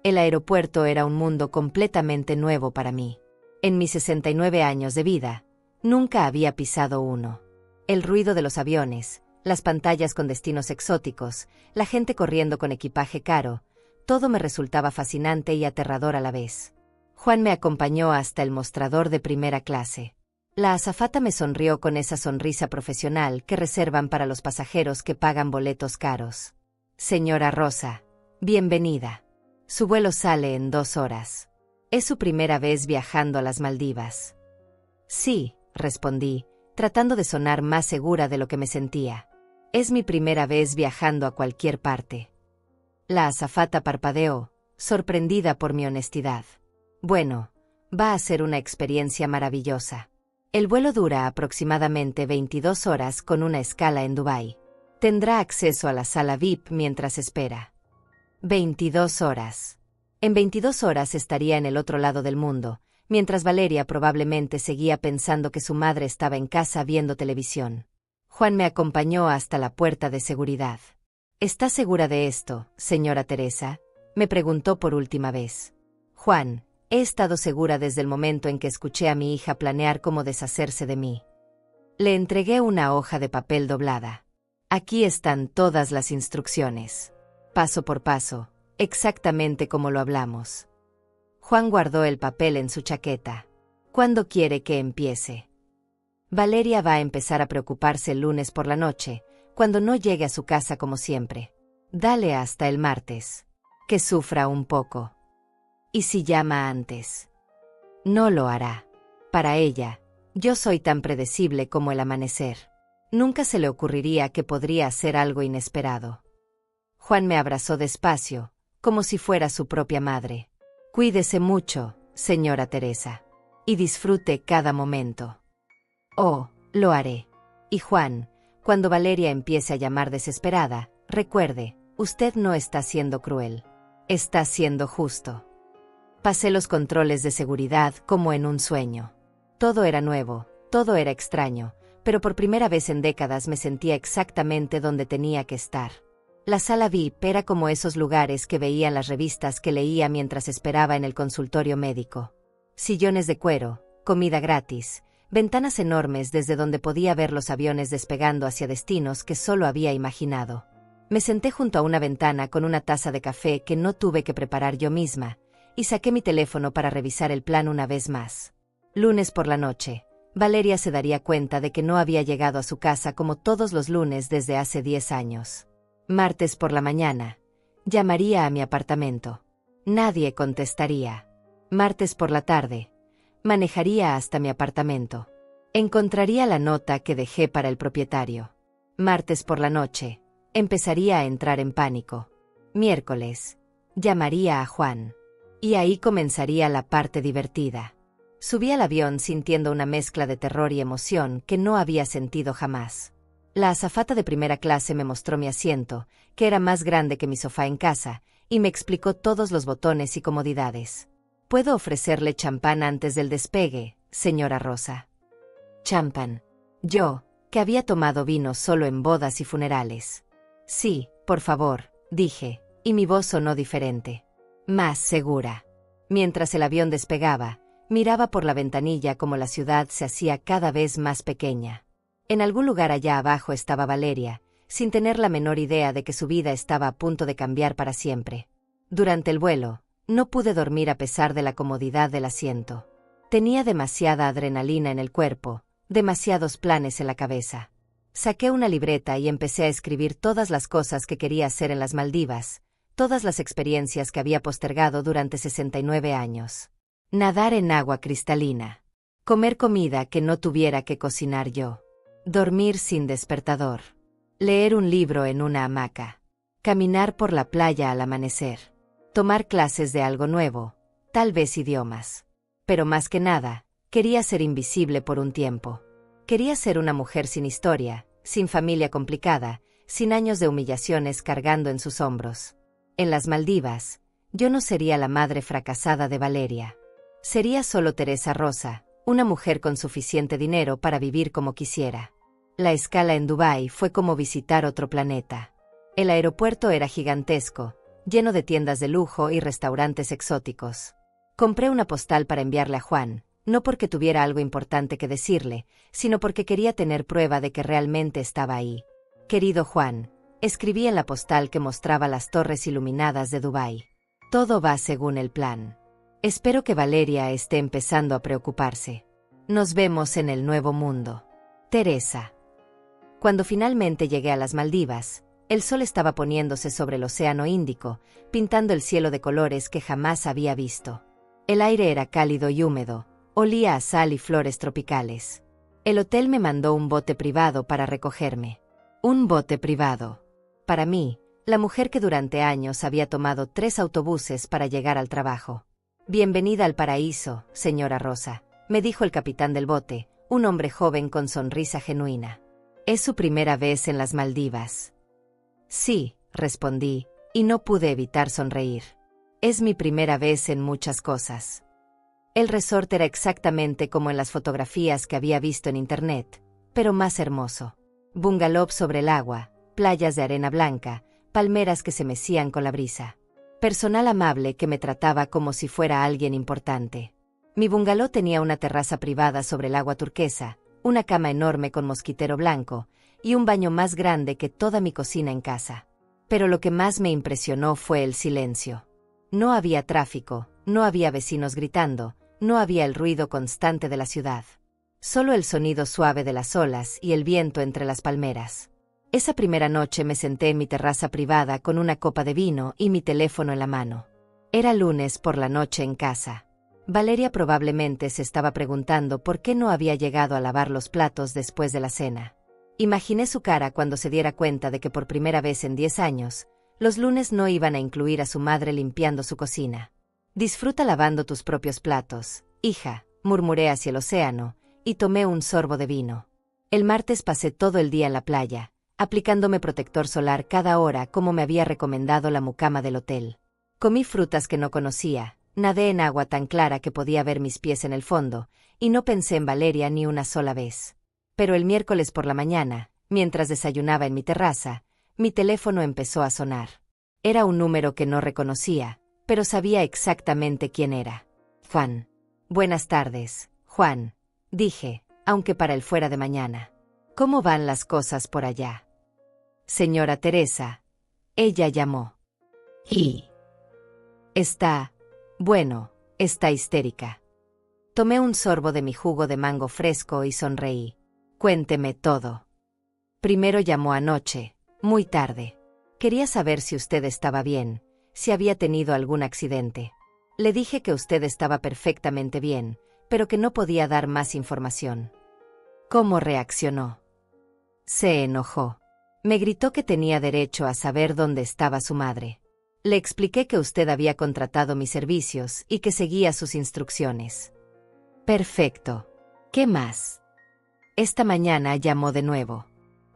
El aeropuerto era un mundo completamente nuevo para mí. En mis 69 años de vida, nunca había pisado uno. El ruido de los aviones, las pantallas con destinos exóticos, la gente corriendo con equipaje caro, todo me resultaba fascinante y aterrador a la vez. Juan me acompañó hasta el mostrador de primera clase. La azafata me sonrió con esa sonrisa profesional que reservan para los pasajeros que pagan boletos caros. Señora Rosa, bienvenida. Su vuelo sale en 2 horas. Es su primera vez viajando a las Maldivas. Sí, respondí, tratando de sonar más segura de lo que me sentía. Es mi primera vez viajando a cualquier parte. La azafata parpadeó, sorprendida por mi honestidad. Bueno, va a ser una experiencia maravillosa. El vuelo dura aproximadamente 22 horas con una escala en Dubái. Tendrá acceso a la sala VIP mientras espera. 22 horas. En 22 horas estaría en el otro lado del mundo, mientras Valeria probablemente seguía pensando que su madre estaba en casa viendo televisión. Juan me acompañó hasta la puerta de seguridad. ¿Está segura de esto, señora Teresa?, me preguntó por última vez. Juan, he estado segura desde el momento en que escuché a mi hija planear cómo deshacerse de mí. Le entregué una hoja de papel doblada. Aquí están todas las instrucciones. Paso por paso, exactamente como lo hablamos. Juan guardó el papel en su chaqueta. ¿Cuándo quiere que empiece? Valeria va a empezar a preocuparse el lunes por la noche, cuando no llegue a su casa como siempre. Dale hasta el martes. Que sufra un poco. ¿Y si llama antes? No lo hará. Para ella, yo soy tan predecible como el amanecer. Nunca se le ocurriría que podría hacer algo inesperado. Juan me abrazó despacio, como si fuera su propia madre. Cuídese mucho, señora Teresa. Y disfrute cada momento. Oh, lo haré. Y Juan, cuando Valeria empiece a llamar desesperada, recuerde, usted no está siendo cruel. Está siendo justo. Pasé los controles de seguridad como en un sueño. Todo era nuevo, todo era extraño, pero por primera vez en décadas me sentía exactamente donde tenía que estar. La sala VIP era como esos lugares que veía en las revistas que leía mientras esperaba en el consultorio médico. Sillones de cuero, comida gratis, ventanas enormes desde donde podía ver los aviones despegando hacia destinos que solo había imaginado. Me senté junto a una ventana con una taza de café que no tuve que preparar yo misma, y saqué mi teléfono para revisar el plan una vez más. Lunes por la noche, Valeria se daría cuenta de que no había llegado a su casa como todos los lunes desde hace 10 años. Martes por la mañana, llamaría a mi apartamento. Nadie contestaría. Martes por la tarde, manejaría hasta mi apartamento. Encontraría la nota que dejé para el propietario. Martes por la noche, empezaría a entrar en pánico. Miércoles, llamaría a Juan. Y ahí comenzaría la parte divertida. Subí al avión sintiendo una mezcla de terror y emoción que no había sentido jamás. La azafata de primera clase me mostró mi asiento, que era más grande que mi sofá en casa, y me explicó todos los botones y comodidades. ¿Puedo ofrecerle champán antes del despegue, señora Rosa? Champán. Yo, que había tomado vino solo en bodas y funerales. Sí, por favor, dije, y mi voz sonó diferente. Más segura. Mientras el avión despegaba, miraba por la ventanilla como la ciudad se hacía cada vez más pequeña. En algún lugar allá abajo estaba Valeria, sin tener la menor idea de que su vida estaba a punto de cambiar para siempre. Durante el vuelo, no pude dormir a pesar de la comodidad del asiento. Tenía demasiada adrenalina en el cuerpo, demasiados planes en la cabeza. Saqué una libreta y empecé a escribir todas las cosas que quería hacer en las Maldivas, todas las experiencias que había postergado durante 69 años. Nadar en agua cristalina. Comer comida que no tuviera que cocinar yo. Dormir sin despertador. Leer un libro en una hamaca. Caminar por la playa al amanecer. Tomar clases de algo nuevo, tal vez idiomas. Pero más que nada, quería ser invisible por un tiempo. Quería ser una mujer sin historia, sin familia complicada, sin años de humillaciones cargando en sus hombros. En las Maldivas, yo no sería la madre fracasada de Valeria. Sería solo Teresa Rosa, una mujer con suficiente dinero para vivir como quisiera. La escala en Dubái fue como visitar otro planeta. El aeropuerto era gigantesco, lleno de tiendas de lujo y restaurantes exóticos. Compré una postal para enviarle a Juan, no porque tuviera algo importante que decirle, sino porque quería tener prueba de que realmente estaba ahí. Querido Juan, escribí en la postal que mostraba las torres iluminadas de Dubái. Todo va según el plan. Espero que Valeria esté empezando a preocuparse. Nos vemos en el nuevo mundo. Teresa. Cuando finalmente llegué a las Maldivas, el sol estaba poniéndose sobre el océano Índico, pintando el cielo de colores que jamás había visto. El aire era cálido y húmedo, olía a sal y flores tropicales. El hotel me mandó un bote privado para recogerme. Un bote privado. Para mí, la mujer que durante años había tomado 3 autobuses para llegar al trabajo. Bienvenida al paraíso, señora Rosa, me dijo el capitán del bote, un hombre joven con sonrisa genuina. ¿Es su primera vez en las Maldivas? Sí, respondí, y no pude evitar sonreír. Es mi primera vez en muchas cosas. El resort era exactamente como en las fotografías que había visto en internet, pero más hermoso. Bungalows sobre el agua, playas de arena blanca, palmeras que se mecían con la brisa. Personal amable que me trataba como si fuera alguien importante. Mi bungalow tenía una terraza privada sobre el agua turquesa, una cama enorme con mosquitero blanco, y un baño más grande que toda mi cocina en casa. Pero lo que más me impresionó fue el silencio. No había tráfico, no había vecinos gritando, no había el ruido constante de la ciudad. Solo el sonido suave de las olas y el viento entre las palmeras. Esa primera noche me senté en mi terraza privada con una copa de vino y mi teléfono en la mano. Era lunes por la noche en casa. Valeria probablemente se estaba preguntando por qué no había llegado a lavar los platos después de la cena. Imaginé su cara cuando se diera cuenta de que por primera vez en 10 años, los lunes no iban a incluir a su madre limpiando su cocina. Disfruta lavando tus propios platos, hija, murmuré hacia el océano, y tomé un sorbo de vino. El martes pasé todo el día en la playa, aplicándome protector solar cada hora como me había recomendado la mucama del hotel. Comí frutas que no conocía, nadé en agua tan clara que podía ver mis pies en el fondo, y no pensé en Valeria ni una sola vez. Pero el miércoles por la mañana, mientras desayunaba en mi terraza, mi teléfono empezó a sonar. Era un número que no reconocía, pero sabía exactamente quién era. Juan. Buenas tardes, Juan, dije, aunque para él fuera de mañana. ¿Cómo van las cosas por allá? Señora Teresa. Ella llamó. Y. Está histérica. Tomé un sorbo de mi jugo de mango fresco y sonreí. Cuénteme todo. Primero llamó anoche, muy tarde. Quería saber si usted estaba bien, si había tenido algún accidente. Le dije que usted estaba perfectamente bien, pero que no podía dar más información. ¿Cómo reaccionó? Se enojó. Me gritó que tenía derecho a saber dónde estaba su madre. Le expliqué que usted había contratado mis servicios y que seguía sus instrucciones. Perfecto. ¿Qué más? Esta mañana llamó de nuevo.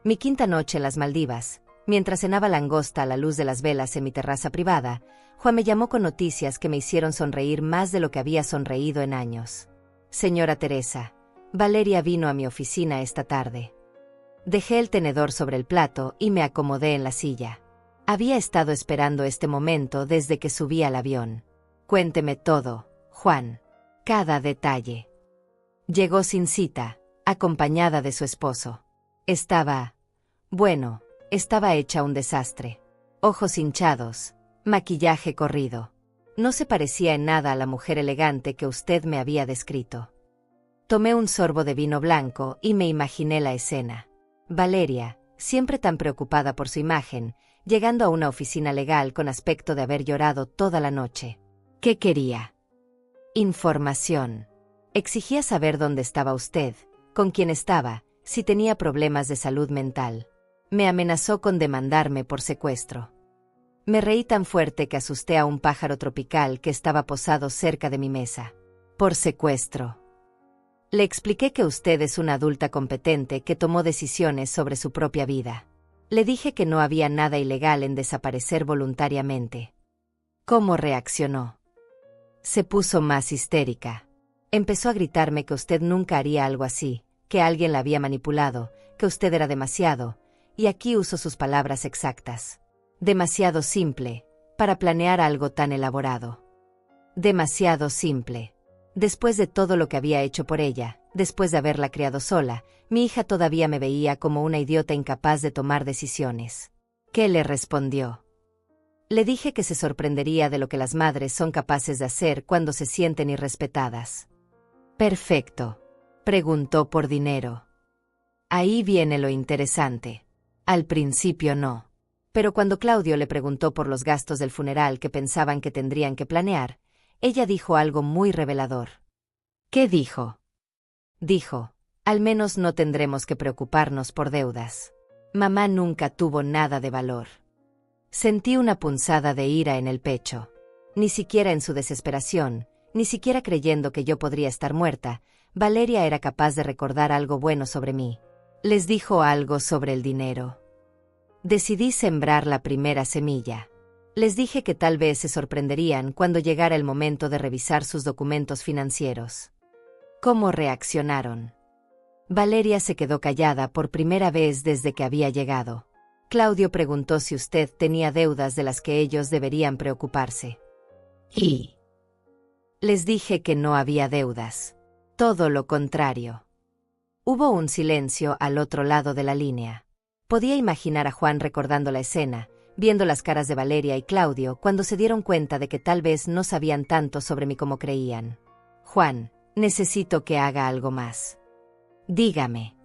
Mi quinta noche en las Maldivas, mientras cenaba langosta a la luz de las velas en mi terraza privada, Juan me llamó con noticias que me hicieron sonreír más de lo que había sonreído en años. Señora Teresa, Valeria vino a mi oficina esta tarde. Dejé el tenedor sobre el plato y me acomodé en la silla. Había estado esperando este momento desde que subí al avión. Cuénteme todo, Juan. Cada detalle. Llegó sin cita, acompañada de su esposo. Estaba hecha un desastre. Ojos hinchados, maquillaje corrido. No se parecía en nada a la mujer elegante que usted me había descrito. Tomé un sorbo de vino blanco y me imaginé la escena. Valeria, siempre tan preocupada por su imagen, llegando a una oficina legal con aspecto de haber llorado toda la noche. ¿Qué quería? Información. Exigía saber dónde estaba usted, con quién estaba, si tenía problemas de salud mental. Me amenazó con demandarme por secuestro. Me reí tan fuerte que asusté a un pájaro tropical que estaba posado cerca de mi mesa. Por secuestro. Le expliqué que usted es una adulta competente que tomó decisiones sobre su propia vida. Le dije que no había nada ilegal en desaparecer voluntariamente. ¿Cómo reaccionó? Se puso más histérica. Empezó a gritarme que usted nunca haría algo así, que alguien la había manipulado, que usted era demasiado, y aquí uso sus palabras exactas. Demasiado simple, para planear algo tan elaborado. Demasiado simple. Después de todo lo que había hecho por ella, después de haberla criado sola, mi hija todavía me veía como una idiota incapaz de tomar decisiones. ¿Qué le respondió? Le dije que se sorprendería de lo que las madres son capaces de hacer cuando se sienten irrespetadas. Perfecto. Preguntó por dinero. Ahí viene lo interesante. Al principio no. Pero cuando Claudio le preguntó por los gastos del funeral que pensaban que tendrían que planear, ella dijo algo muy revelador. ¿Qué dijo? Dijo, al menos no tendremos que preocuparnos por deudas. Mamá nunca tuvo nada de valor. Sentí una punzada de ira en el pecho. Ni siquiera en su desesperación, ni siquiera creyendo que yo podría estar muerta, Valeria era capaz de recordar algo bueno sobre mí. Les dijo algo sobre el dinero. Decidí sembrar la primera semilla. Les dije que tal vez se sorprenderían cuando llegara el momento de revisar sus documentos financieros. ¿Cómo reaccionaron? Valeria se quedó callada por primera vez desde que había llegado. Claudio preguntó si usted tenía deudas de las que ellos deberían preocuparse. Y les dije que no había deudas. Todo lo contrario. Hubo un silencio al otro lado de la línea. Podía imaginar a Juan recordando la escena, viendo las caras de Valeria y Claudio cuando se dieron cuenta de que tal vez no sabían tanto sobre mí como creían. Juan, necesito que haga algo más. Dígame.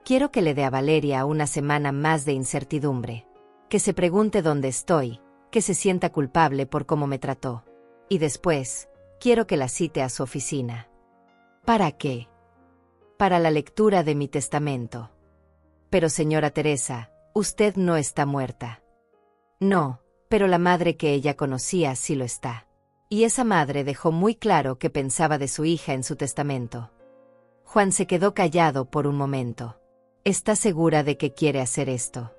Quiero que le dé a Valeria una semana más de incertidumbre. Que se pregunte dónde estoy, que se sienta culpable por cómo me trató. Y después, quiero que la cite a su oficina. ¿Para qué? Para la lectura de mi testamento. Pero señora Teresa, usted no está muerta. No, pero la madre que ella conocía sí lo está. Y esa madre dejó muy claro que pensaba de su hija en su testamento. Juan se quedó callado por un momento. ¿Está segura de que quiere hacer esto?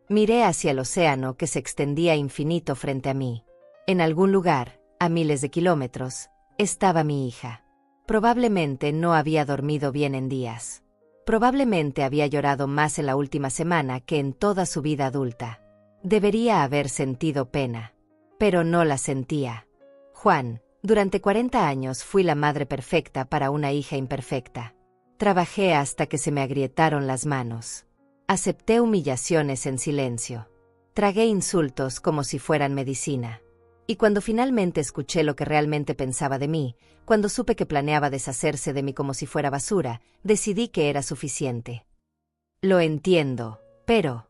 Miré hacia el océano que se extendía infinito frente a mí. En algún lugar, a miles de kilómetros, estaba mi hija. Probablemente no había dormido bien en días. Probablemente había llorado más en la última semana que en toda su vida adulta. Debería haber sentido pena. Pero no la sentía. Juan, durante 40 años fui la madre perfecta para una hija imperfecta. Trabajé hasta que se me agrietaron las manos. Acepté humillaciones en silencio. Tragué insultos como si fueran medicina. Y cuando finalmente escuché lo que realmente pensaba de mí, cuando supe que planeaba deshacerse de mí como si fuera basura, decidí que era suficiente. Lo entiendo, pero...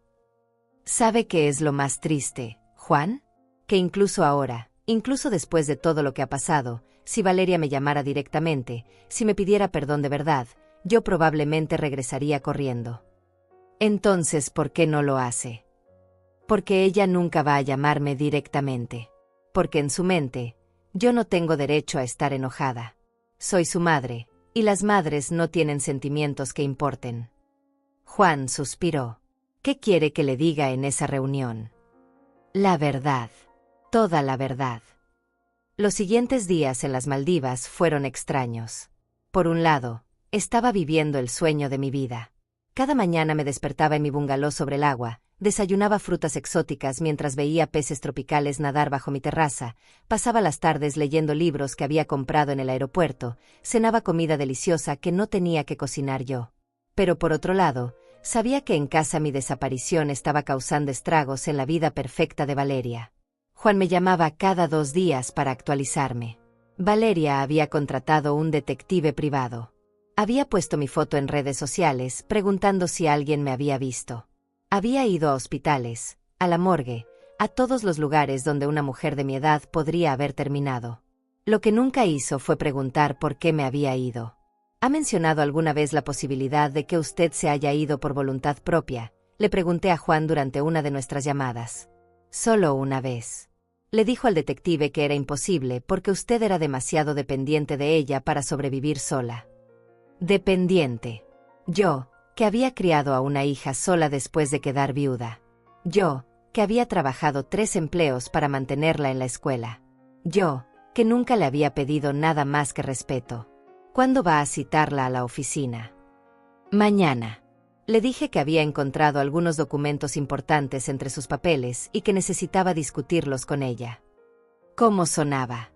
¿Sabe qué es lo más triste, Juan? Que incluso ahora, incluso después de todo lo que ha pasado, si Valeria me llamara directamente, si me pidiera perdón de verdad, yo probablemente regresaría corriendo. Entonces, ¿por qué no lo hace? Porque ella nunca va a llamarme directamente. Porque en su mente, yo no tengo derecho a estar enojada. Soy su madre, y las madres no tienen sentimientos que importen. Juan suspiró. ¿Qué quiere que le diga en esa reunión? La verdad. Toda la verdad. Los siguientes días en las Maldivas fueron extraños. Por un lado, estaba viviendo el sueño de mi vida. Cada mañana me despertaba en mi bungalow sobre el agua, desayunaba frutas exóticas mientras veía peces tropicales nadar bajo mi terraza, pasaba las tardes leyendo libros que había comprado en el aeropuerto, cenaba comida deliciosa que no tenía que cocinar yo. Pero por otro lado, sabía que en casa mi desaparición estaba causando estragos en la vida perfecta de Valeria. Juan me llamaba cada 2 días para actualizarme. Valeria había contratado un detective privado. Había puesto mi foto en redes sociales preguntando si alguien me había visto. Había ido a hospitales, a la morgue, a todos los lugares donde una mujer de mi edad podría haber terminado. Lo que nunca hizo fue preguntar por qué me había ido. ¿Ha mencionado alguna vez la posibilidad de que usted se haya ido por voluntad propia? Le pregunté a Juan durante una de nuestras llamadas. Solo una vez. Le dijo al detective que era imposible porque usted era demasiado dependiente de ella para sobrevivir sola. Dependiente. Yo, que había criado a una hija sola después de quedar viuda. Yo, que había trabajado 3 empleos para mantenerla en la escuela. Yo, que nunca le había pedido nada más que respeto. ¿Cuándo va a citarla a la oficina? Mañana. Le dije que había encontrado algunos documentos importantes entre sus papeles y que necesitaba discutirlos con ella. ¿Cómo sonaba?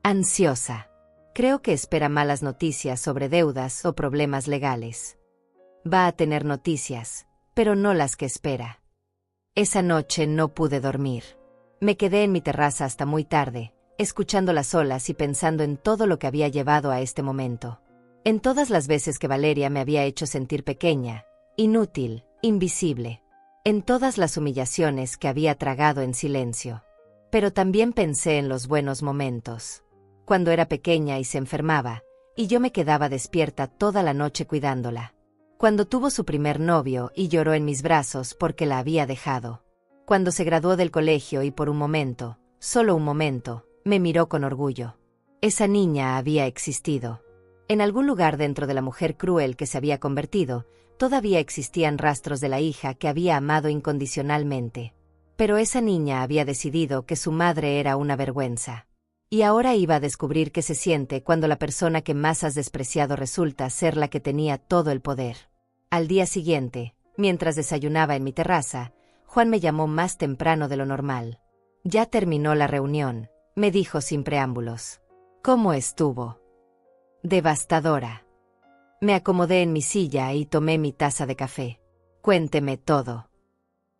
Ansiosa. Creo que espera malas noticias sobre deudas o problemas legales. Va a tener noticias, pero no las que espera. Esa noche no pude dormir. Me quedé en mi terraza hasta muy tarde, escuchando las olas y pensando en todo lo que había llevado a este momento. En todas las veces que Valeria me había hecho sentir pequeña, inútil, invisible. En todas las humillaciones que había tragado en silencio. Pero también pensé en los buenos momentos. Cuando era pequeña y se enfermaba, y yo me quedaba despierta toda la noche cuidándola. Cuando tuvo su primer novio y lloró en mis brazos porque la había dejado. Cuando se graduó del colegio y por un momento, solo un momento, me miró con orgullo. Esa niña había existido. En algún lugar dentro de la mujer cruel que se había convertido, todavía existían rastros de la hija que había amado incondicionalmente. Pero esa niña había decidido que su madre era una vergüenza. Y ahora iba a descubrir qué se siente cuando la persona que más has despreciado resulta ser la que tenía todo el poder. Al día siguiente, mientras desayunaba en mi terraza, Juan me llamó más temprano de lo normal. Ya terminó la reunión, me dijo sin preámbulos. ¿Cómo estuvo? Devastadora. Me acomodé en mi silla y tomé mi taza de café. Cuénteme todo.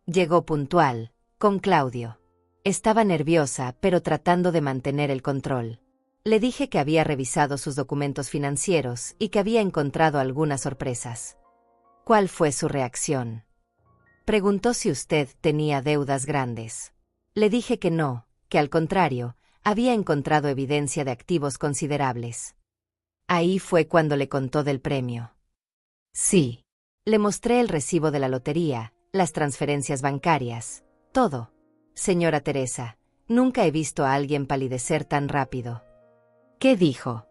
Llegó puntual, con Claudio. Estaba nerviosa, pero tratando de mantener el control. Le dije que había revisado sus documentos financieros y que había encontrado algunas sorpresas. ¿Cuál fue su reacción? Preguntó si usted tenía deudas grandes. Le dije que no, que al contrario, había encontrado evidencia de activos considerables. Ahí fue cuando le contó del premio. Sí. Le mostré el recibo de la lotería, las transferencias bancarias, todo. Señora Teresa, nunca he visto a alguien palidecer tan rápido. ¿Qué dijo?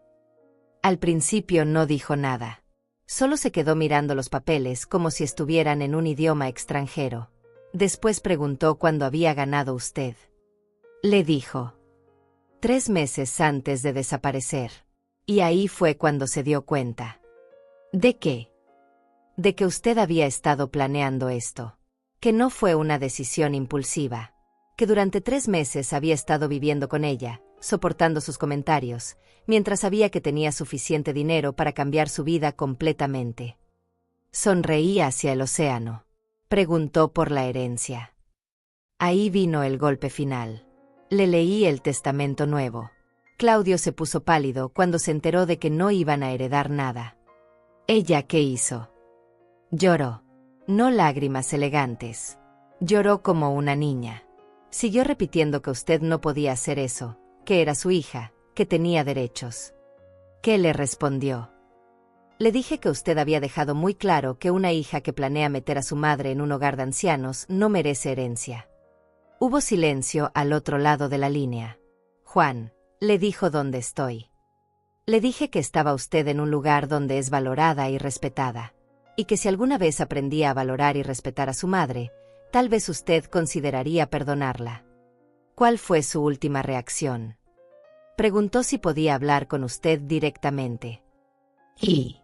Al principio no dijo nada. Solo se quedó mirando los papeles como si estuvieran en un idioma extranjero. Después preguntó cuándo había ganado usted. Le dijo. 3 meses antes de desaparecer. Y ahí fue cuando se dio cuenta. ¿De qué? De que usted había estado planeando esto. Que no fue una decisión impulsiva. Que durante 3 meses había estado viviendo con ella, soportando sus comentarios, mientras sabía que tenía suficiente dinero para cambiar su vida completamente. Sonreí hacia el océano. Preguntó por la herencia. Ahí vino el golpe final. Le leí el testamento nuevo. Claudio se puso pálido cuando se enteró de que no iban a heredar nada. ¿Ella qué hizo? Lloró. No lágrimas elegantes. Lloró como una niña. Siguió repitiendo que usted no podía hacer eso, que era su hija, que tenía derechos. ¿Qué le respondió? Le dije que usted había dejado muy claro que una hija que planea meter a su madre en un hogar de ancianos no merece herencia. Hubo silencio al otro lado de la línea. Juan, le dijo dónde estoy. Le dije que estaba usted en un lugar donde es valorada y respetada, y que si alguna vez aprendía a valorar y respetar a su madre, tal vez usted consideraría perdonarla. ¿Cuál fue su última reacción? Preguntó si podía hablar con usted directamente. Y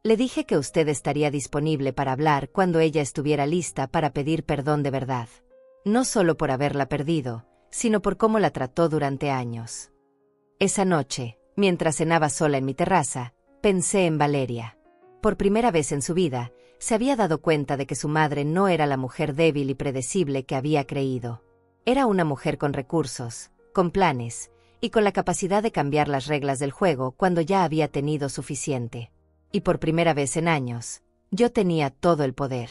le dije que usted estaría disponible para hablar cuando ella estuviera lista para pedir perdón de verdad. No solo por haberla perdido, sino por cómo la trató durante años. Esa noche, mientras cenaba sola en mi terraza, pensé en Valeria. Por primera vez en su vida, se había dado cuenta de que su madre no era la mujer débil y predecible que había creído. Era una mujer con recursos, con planes, y con la capacidad de cambiar las reglas del juego cuando ya había tenido suficiente. Y por primera vez en años, yo tenía todo el poder.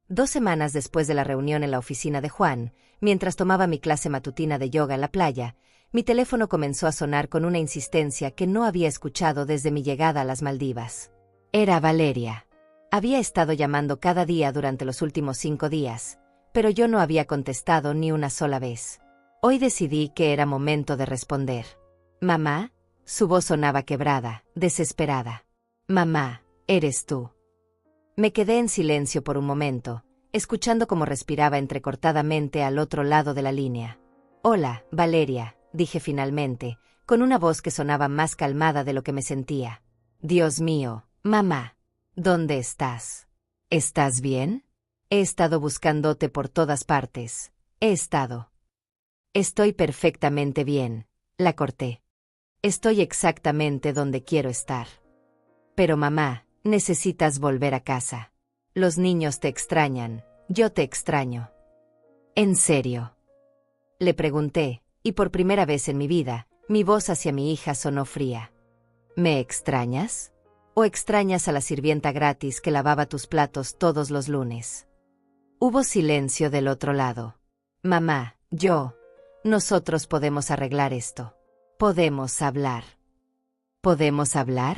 2 semanas después de la reunión en la oficina de Juan, mientras tomaba mi clase matutina de yoga en la playa, mi teléfono comenzó a sonar con una insistencia que no había escuchado desde mi llegada a las Maldivas. Era Valeria. Había estado llamando cada día durante los últimos 5 días, pero yo no había contestado ni una sola vez. Hoy decidí que era momento de responder. «Mamá», su voz sonaba quebrada, desesperada. «Mamá, ¿eres tú?» Me quedé en silencio por un momento, escuchando cómo respiraba entrecortadamente al otro lado de la línea. «Hola, Valeria», dije finalmente, con una voz que sonaba más calmada de lo que me sentía. «Dios mío, mamá, ¿dónde estás? ¿Estás bien? He estado buscándote por todas partes. He estado». «Estoy perfectamente bien», la corté. «Estoy exactamente donde quiero estar». «Pero mamá, necesitas volver a casa. Los niños te extrañan, yo te extraño». «¿En serio?», le pregunté, y por primera vez en mi vida, mi voz hacia mi hija sonó fría. «¿Me extrañas? ¿O extrañas a la sirvienta gratis que lavaba tus platos todos los lunes?». Hubo silencio del otro lado. «Mamá, nosotros podemos arreglar esto. Podemos hablar». «¿Podemos hablar?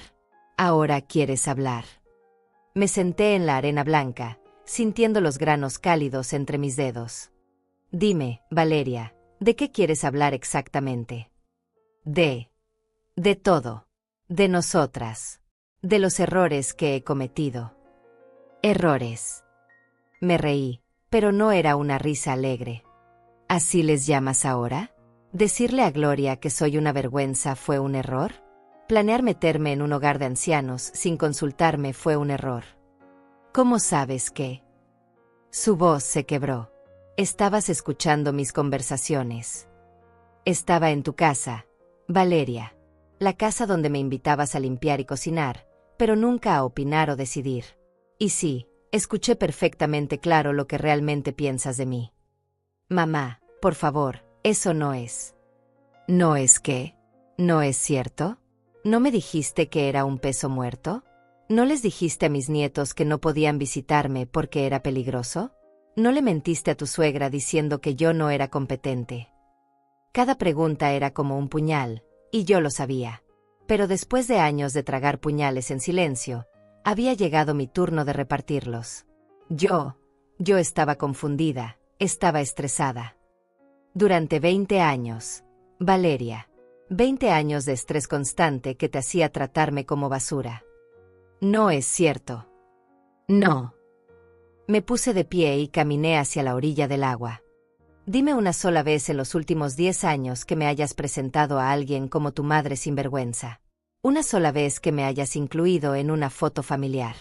¿Ahora quieres hablar?». Me senté en la arena blanca, sintiendo los granos cálidos entre mis dedos. «Dime, Valeria, ¿de qué quieres hablar exactamente?». De todo. De nosotras. De los errores que he cometido». «¿Errores?». Me reí, pero no era una risa alegre. «¿Así les llamas ahora? ¿Decirle a Gloria que soy una vergüenza fue un error? ¿Planear meterme en un hogar de ancianos sin consultarme fue un error? ¿Cómo sabes que?». Su voz se quebró. «Estabas escuchando mis conversaciones. Estaba en tu casa, Valeria. La casa donde me invitabas a limpiar y cocinar, pero nunca a opinar o decidir. Y sí, escuché perfectamente claro lo que realmente piensas de mí». «Mamá, por favor, eso no es». «¿No es qué? ¿No es cierto? ¿No me dijiste que era un peso muerto? ¿No les dijiste a mis nietos que no podían visitarme porque era peligroso? ¿No le mentiste a tu suegra diciendo que yo no era competente?». Cada pregunta era como un puñal, y yo lo sabía. Pero después de años de tragar puñales en silencio, había llegado mi turno de repartirlos. Yo estaba confundida, estaba estresada. Durante 20 años, Valeria. 20 años de estrés constante que te hacía tratarme como basura. «No es cierto». «No». Me puse de pie y caminé hacia la orilla del agua. «Dime una sola vez en los últimos 10 años que me hayas presentado a alguien como tu madre sinvergüenza. Una sola vez que me hayas incluido en una foto familiar.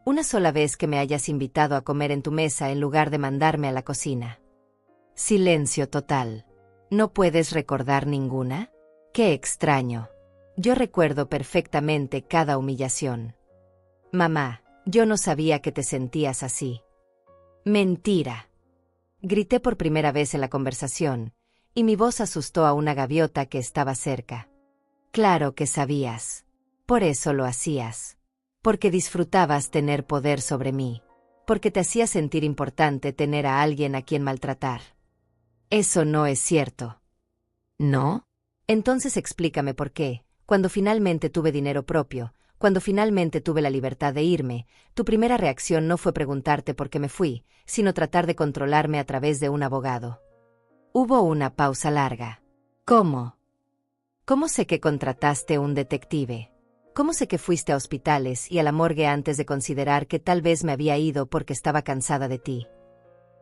Una sola vez que me hayas invitado a comer en tu mesa en lugar de mandarme a la cocina». Silencio total. «¿No puedes recordar ninguna? Qué extraño. Yo recuerdo perfectamente cada humillación». «Mamá, yo no sabía que te sentías así». «Mentira». Grité por primera vez en la conversación, y mi voz asustó a una gaviota que estaba cerca. «Claro que sabías. Por eso lo hacías. Porque disfrutabas tener poder sobre mí. Porque te hacía sentir importante tener a alguien a quien maltratar». «Eso no es cierto». «¿No? Entonces explícame por qué, cuando finalmente tuve dinero propio, cuando finalmente tuve la libertad de irme, tu primera reacción no fue preguntarte por qué me fui, sino tratar de controlarme a través de un abogado». Hubo una pausa larga. «¿Cómo? ¿Cómo sé que contrataste un detective? ¿Cómo sé que fuiste a hospitales y a la morgue antes de considerar que tal vez me había ido porque estaba cansada de ti?»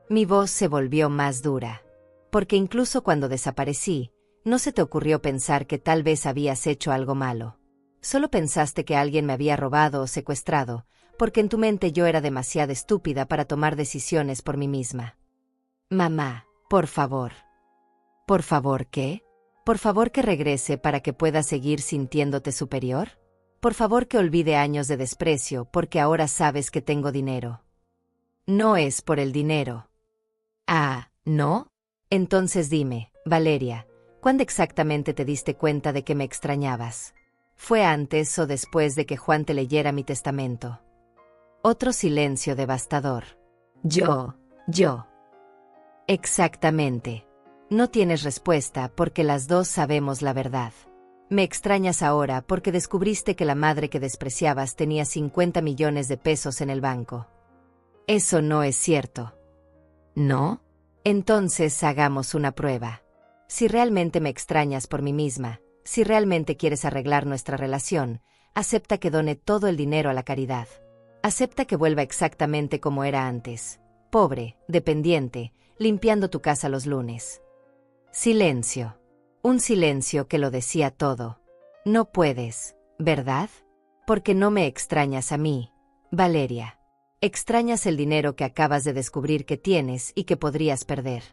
Mi voz se volvió más dura. «Porque incluso cuando desaparecí, no se te ocurrió pensar que tal vez habías hecho algo malo. Solo pensaste que alguien me había robado o secuestrado, porque en tu mente yo era demasiado estúpida para tomar decisiones por mí misma». «Mamá, por favor». «¿Por favor qué? ¿Por favor que regrese para que puedas seguir sintiéndote superior? ¿Por favor que olvide años de desprecio porque ahora sabes que tengo dinero?». «No es por el dinero». «Ah, ¿no? Entonces dime, Valeria, ¿cuándo exactamente te diste cuenta de que me extrañabas? ¿Fue antes o después de que Juan te leyera mi testamento?». Otro silencio devastador. Yo. «Exactamente. No tienes respuesta porque las dos sabemos la verdad. Me extrañas ahora porque descubriste que la madre que despreciabas tenía 50 millones de pesos en el banco». «Eso no es cierto». «¿No? Entonces hagamos una prueba. Si realmente me extrañas por mí misma, si realmente quieres arreglar nuestra relación, acepta que done todo el dinero a la caridad. Acepta que vuelva exactamente como era antes. Pobre, dependiente, limpiando tu casa los lunes. Silencio. Un silencio que lo decía todo. No puedes, ¿verdad? Porque no me extrañas a mí, Valeria. Extrañas el dinero que acabas de descubrir que tienes y que podrías perder.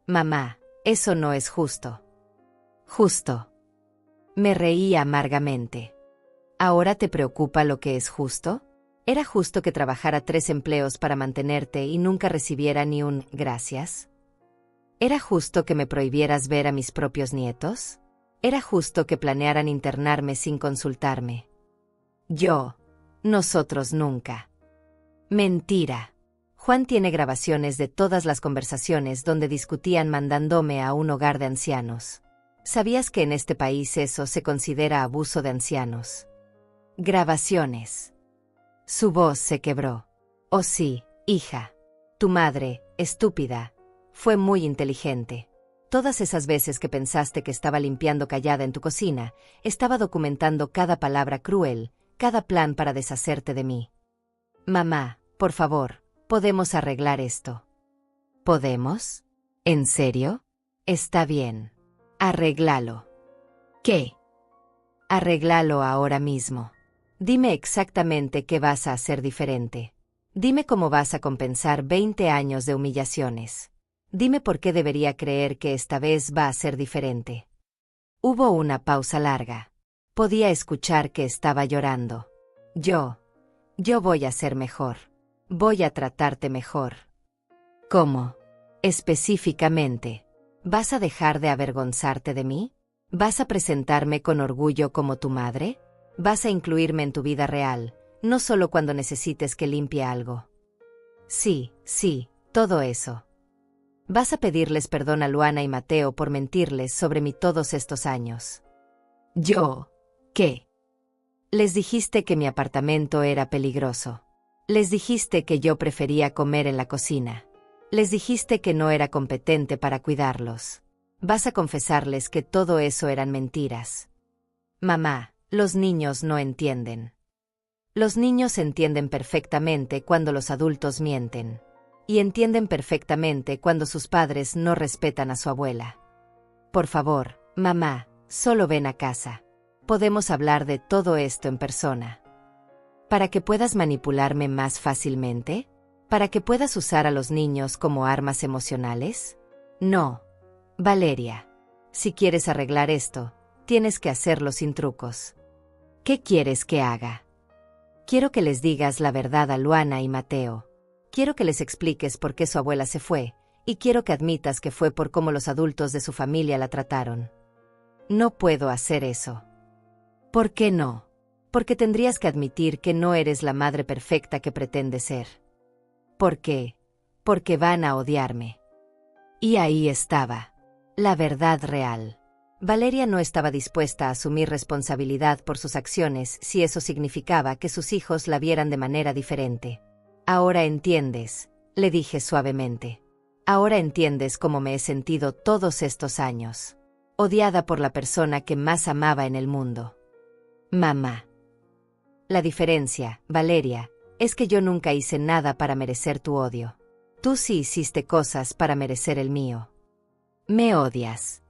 Mamá, eso no es justo. Justo. Me reí amargamente. ¿Ahora te preocupa lo que es justo? ¿Era justo que trabajara 3 empleos para mantenerte y nunca recibiera ni un gracias? ¿Era justo que me prohibieras ver a mis propios nietos? ¿Era justo que planearan internarme sin consultarme? Nosotros nunca. Mentira. Juan tiene grabaciones de todas las conversaciones donde discutían mandándome a un hogar de ancianos. ¿Sabías que en este país eso se considera abuso de ancianos? Grabaciones. Su voz se quebró. Oh sí, hija. Tu madre, estúpida, fue muy inteligente. Todas esas veces que pensaste que estaba limpiando callada en tu cocina, estaba documentando cada palabra cruel, cada plan para deshacerte de mí. Mamá, por favor, ¿podemos arreglar esto? ¿Podemos? ¿En serio? Está bien. Arréglalo. ¿Qué? Arréglalo ahora mismo. Dime exactamente qué vas a hacer diferente. Dime cómo vas a compensar 20 años de humillaciones. Dime por qué debería creer que esta vez va a ser diferente. Hubo una pausa larga. Podía escuchar que estaba llorando. Yo voy a ser mejor. Voy a tratarte mejor. ¿Cómo? Específicamente. ¿Vas a dejar de avergonzarte de mí? ¿Vas a presentarme con orgullo como tu madre? ¿Vas a incluirme en tu vida real, no solo cuando necesites que limpie algo? Sí, todo eso. ¿Vas a pedirles perdón a Luana y Mateo por mentirles sobre mí todos estos años? ¿Qué? Les dijiste que mi apartamento era peligroso. Les dijiste que yo prefería comer en la cocina. Les dijiste que no era competente para cuidarlos. Vas a confesarles que todo eso eran mentiras. Mamá, los niños no entienden. Los niños entienden perfectamente cuando los adultos mienten. Y entienden perfectamente cuando sus padres no respetan a su abuela. Por favor, mamá, solo ven a casa. Podemos hablar de todo esto en persona. ¿Para que puedas manipularme más fácilmente? ¿Para que puedas usar a los niños como armas emocionales? No. Valeria, si quieres arreglar esto, tienes que hacerlo sin trucos. ¿Qué quieres que haga? Quiero que les digas la verdad a Luana y Mateo. Quiero que les expliques por qué su abuela se fue, y quiero que admitas que fue por cómo los adultos de su familia la trataron. No puedo hacer eso. ¿Por qué no? Porque tendrías que admitir que no eres la madre perfecta que pretendes ser. ¿Por qué? Porque van a odiarme. Y ahí estaba. La verdad real. Valeria no estaba dispuesta a asumir responsabilidad por sus acciones si eso significaba que sus hijos la vieran de manera diferente. Ahora entiendes, le dije suavemente. Ahora entiendes cómo me he sentido todos estos años. Odiada por la persona que más amaba en el mundo. Mamá. La diferencia, Valeria, es que yo nunca hice nada para merecer tu odio. Tú sí hiciste cosas para merecer el mío. Me odias.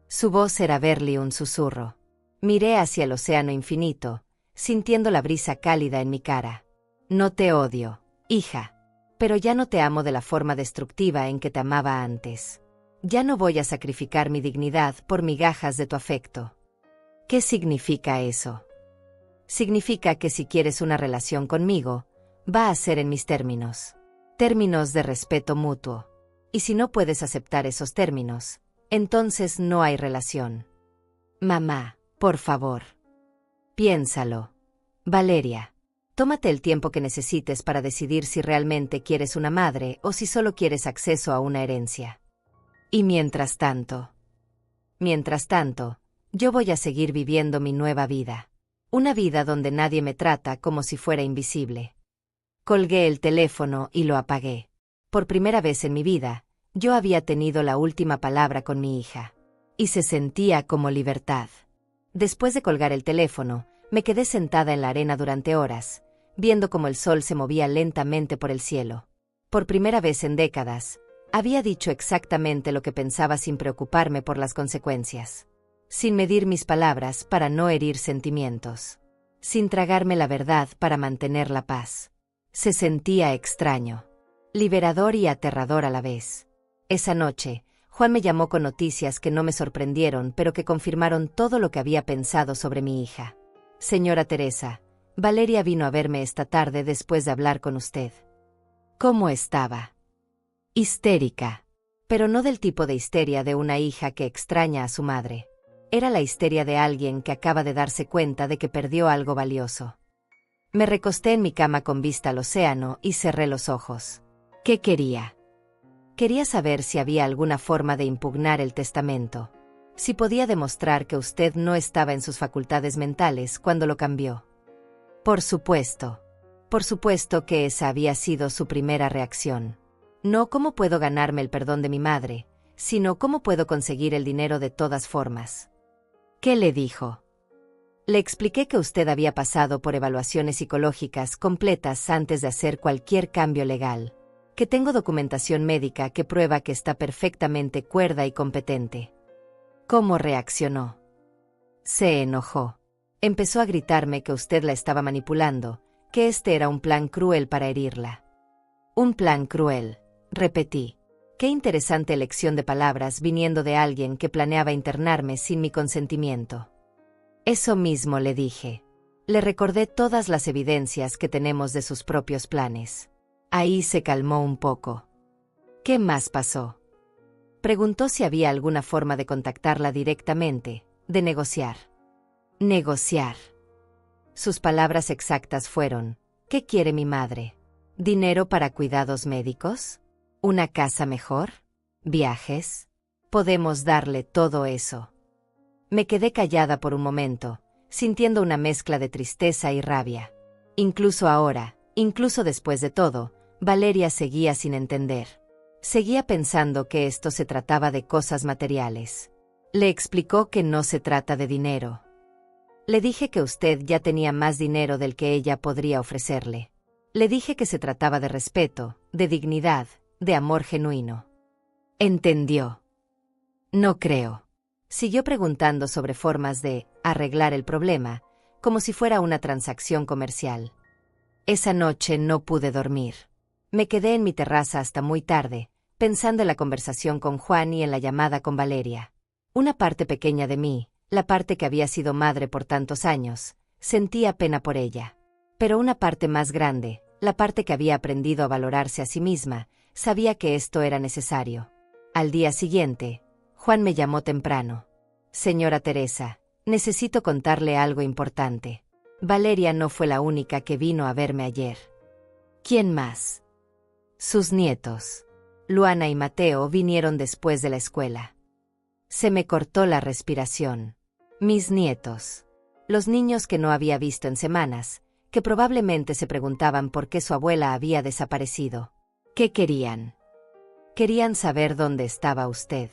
Su voz era verle un susurro. Miré hacia el océano infinito, sintiendo la brisa cálida en mi cara. No te odio, hija. Pero ya no te amo de la forma destructiva en que te amaba antes. Ya no voy a sacrificar mi dignidad por migajas de tu afecto. ¿Qué significa eso? Significa que si quieres una relación conmigo, va a ser en mis términos. Términos de respeto mutuo. Y si no puedes aceptar esos términos, entonces no hay relación. Mamá, por favor. Piénsalo. Valeria, tómate el tiempo que necesites para decidir si realmente quieres una madre o si solo quieres acceso a una herencia. Y mientras tanto, yo voy a seguir viviendo mi nueva vida. Una vida donde nadie me trata como si fuera invisible. Colgué el teléfono y lo apagué. Por primera vez en mi vida, yo había tenido la última palabra con mi hija. Y se sentía como libertad. Después de colgar el teléfono, me quedé sentada en la arena durante horas, viendo cómo el sol se movía lentamente por el cielo. Por primera vez en décadas, había dicho exactamente lo que pensaba sin preocuparme por las consecuencias. Sin medir mis palabras para no herir sentimientos. Sin tragarme la verdad para mantener la paz. Se sentía extraño. Liberador y aterrador a la vez. Esa noche, Juan me llamó con noticias que no me sorprendieron pero que confirmaron todo lo que había pensado sobre mi hija. Señora Teresa, Valeria vino a verme esta tarde después de hablar con usted. ¿Cómo estaba? Histérica. Pero no del tipo de histeria de una hija que extraña a su madre. Era la histeria de alguien que acaba de darse cuenta de que perdió algo valioso. Me recosté en mi cama con vista al océano y cerré los ojos. ¿Qué quería? Quería saber si había alguna forma de impugnar el testamento. Si podía demostrar que usted no estaba en sus facultades mentales cuando lo cambió. Por supuesto que esa había sido su primera reacción. No cómo puedo ganarme el perdón de mi madre, sino cómo puedo conseguir el dinero de todas formas. ¿Qué le dijo? Le expliqué que usted había pasado por evaluaciones psicológicas completas antes de hacer cualquier cambio legal, que tengo documentación médica que prueba que está perfectamente cuerda y competente. ¿Cómo reaccionó? Se enojó. Empezó a gritarme que usted la estaba manipulando, que este era un plan cruel para herirla. Un plan cruel, repetí. Qué interesante elección de palabras viniendo de alguien que planeaba internarme sin mi consentimiento. Eso mismo le dije. Le recordé todas las evidencias que tenemos de sus propios planes. Ahí se calmó un poco. ¿Qué más pasó? Preguntó si había alguna forma de contactarla directamente, de negociar. Negociar. Sus palabras exactas fueron: ¿qué quiere mi madre? ¿Dinero para cuidados médicos? ¿Una casa mejor? ¿Viajes? Podemos darle todo eso. Me quedé callada por un momento, sintiendo una mezcla de tristeza y rabia. Incluso ahora, incluso después de todo, Valeria seguía sin entender. Seguía pensando que esto se trataba de cosas materiales. Le explicó que no se trata de dinero. Le dije que usted ya tenía más dinero del que ella podría ofrecerle. Le dije que se trataba de respeto, de dignidad, de amor genuino. Entendió. No creo. Siguió preguntando sobre formas de arreglar el problema, como si fuera una transacción comercial. Esa noche no pude dormir. Me quedé en mi terraza hasta muy tarde, pensando en la conversación con Juan y en la llamada con Valeria. Una parte pequeña de mí, la parte que había sido madre por tantos años, sentía pena por ella. Pero una parte más grande, la parte que había aprendido a valorarse a sí misma, sabía que esto era necesario. Al día siguiente, Juan me llamó temprano. Señora Teresa, necesito contarle algo importante. Valeria no fue la única que vino a verme ayer. ¿Quién más? Sus nietos. Luana y Mateo vinieron después de la escuela. Se me cortó la respiración. Mis nietos. Los niños que no había visto en semanas, que probablemente se preguntaban por qué su abuela había desaparecido. ¿Qué querían? Querían saber dónde estaba usted.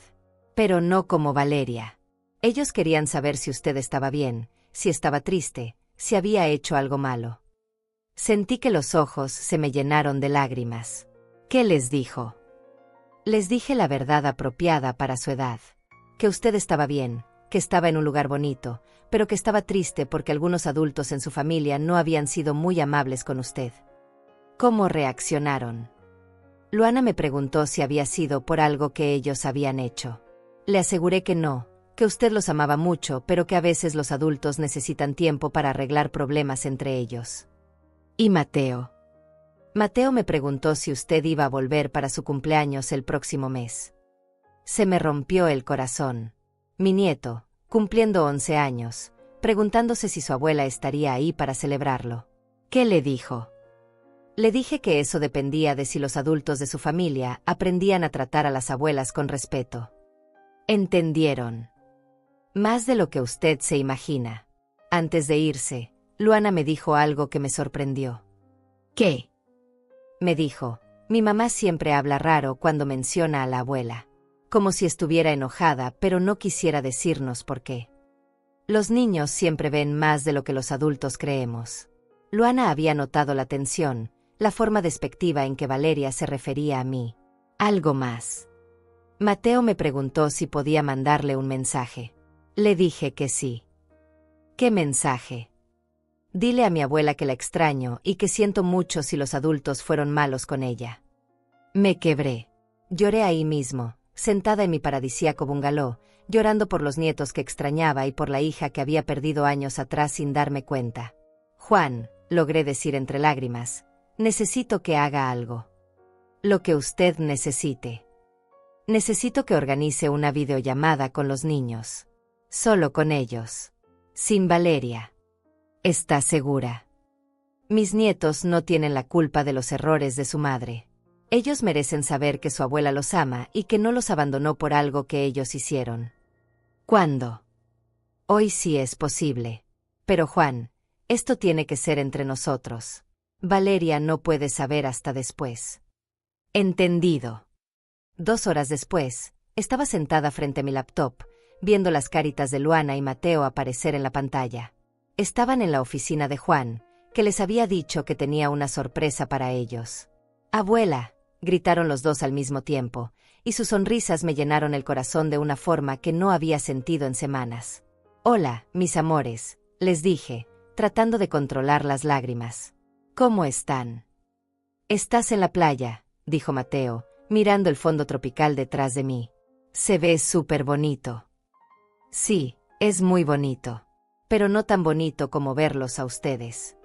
Pero no como Valeria. Ellos querían saber si usted estaba bien, si estaba triste, si había hecho algo malo. Sentí que los ojos se me llenaron de lágrimas. ¿Qué les dijo? Les dije la verdad apropiada para su edad. Que usted estaba bien, que estaba en un lugar bonito, pero que estaba triste porque algunos adultos en su familia no habían sido muy amables con usted. ¿Cómo reaccionaron? Luana me preguntó si había sido por algo que ellos habían hecho. Le aseguré que no, que usted los amaba mucho, pero que a veces los adultos necesitan tiempo para arreglar problemas entre ellos. ¿Y Mateo? Mateo me preguntó si usted iba a volver para su cumpleaños el próximo mes. Se me rompió el corazón. Mi nieto, cumpliendo 11 años, preguntándose si su abuela estaría ahí para celebrarlo. ¿Qué le dijo? Le dije que eso dependía de si los adultos de su familia aprendían a tratar a las abuelas con respeto. Entendieron. Más de lo que usted se imagina. Antes de irse, Luana me dijo algo que me sorprendió. ¿Qué? Me dijo, mi mamá siempre habla raro cuando menciona a la abuela. Como si estuviera enojada, pero no quisiera decirnos por qué. Los niños siempre ven más de lo que los adultos creemos. Luana había notado la tensión, la forma despectiva en que Valeria se refería a mí. Algo más. Mateo me preguntó si podía mandarle un mensaje. Le dije que sí. ¿Qué mensaje? Dile a mi abuela que la extraño y que siento mucho si los adultos fueron malos con ella. Me quebré. Lloré ahí mismo, sentada en mi paradisíaco bungalow, llorando por los nietos que extrañaba y por la hija que había perdido años atrás sin darme cuenta. Juan, logré decir entre lágrimas, necesito que haga algo. Lo que usted necesite. Necesito que organice una videollamada con los niños. Solo con ellos. Sin Valeria. ¿Está segura? Mis nietos no tienen la culpa de los errores de su madre. Ellos merecen saber que su abuela los ama y que no los abandonó por algo que ellos hicieron. ¿Cuándo? Hoy sí es posible. Pero Juan, esto tiene que ser entre nosotros. Valeria no puede saber hasta después. Entendido. 2 horas después, estaba sentada frente a mi laptop, viendo las caritas de Luana y Mateo aparecer en la pantalla. Estaban en la oficina de Juan, que les había dicho que tenía una sorpresa para ellos. «Abuela», gritaron los dos al mismo tiempo, y sus sonrisas me llenaron el corazón de una forma que no había sentido en semanas. «Hola, mis amores», les dije, tratando de controlar las lágrimas. «¿Cómo están?» «Estás en la playa», dijo Mateo, mirando el fondo tropical detrás de mí. «Se ve súper bonito». «Sí, es muy bonito. Pero no tan bonito como verlos a ustedes».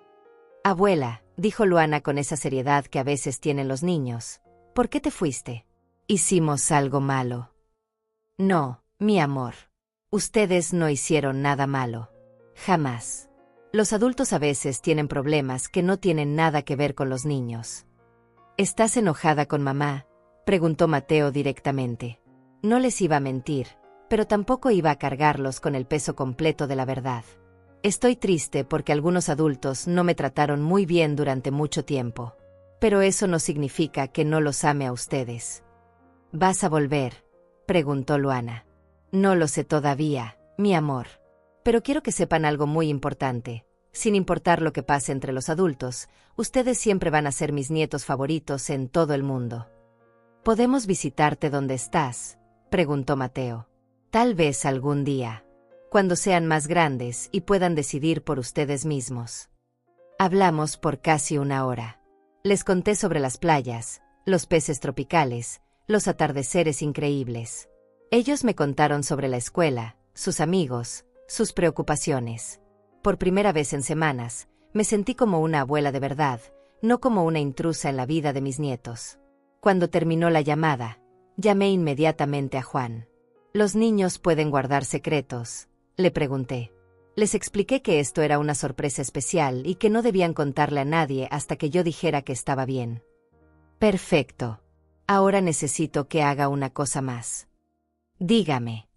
«Abuela», dijo Luana con esa seriedad que a veces tienen los niños, «¿por qué te fuiste? ¿Hicimos algo malo?» «No, mi amor. Ustedes no hicieron nada malo. Jamás. Los adultos a veces tienen problemas que no tienen nada que ver con los niños». «¿Estás enojada con mamá?», preguntó Mateo directamente. No les iba a mentir, pero tampoco iba a cargarlos con el peso completo de la verdad. Estoy triste porque algunos adultos no me trataron muy bien durante mucho tiempo. Pero eso no significa que no los ame a ustedes. ¿Vas a volver?, preguntó Luana. No lo sé todavía, mi amor. Pero quiero que sepan algo muy importante. Sin importar lo que pase entre los adultos, ustedes siempre van a ser mis nietos favoritos en todo el mundo. ¿Podemos visitarte donde estás?, preguntó Mateo. Tal vez algún día, cuando sean más grandes y puedan decidir por ustedes mismos. Hablamos por casi 1 hora. Les conté sobre las playas, los peces tropicales, los atardeceres increíbles. Ellos me contaron sobre la escuela, sus amigos, sus preocupaciones. Por primera vez en semanas, me sentí como una abuela de verdad, no como una intrusa en la vida de mis nietos. Cuando terminó la llamada, llamé inmediatamente a Juan. ¿Los niños pueden guardar secretos?, le pregunté. Les expliqué que esto era una sorpresa especial y que no debían contarle a nadie hasta que yo dijera que estaba bien. Perfecto. Ahora necesito que haga una cosa más. Dígame.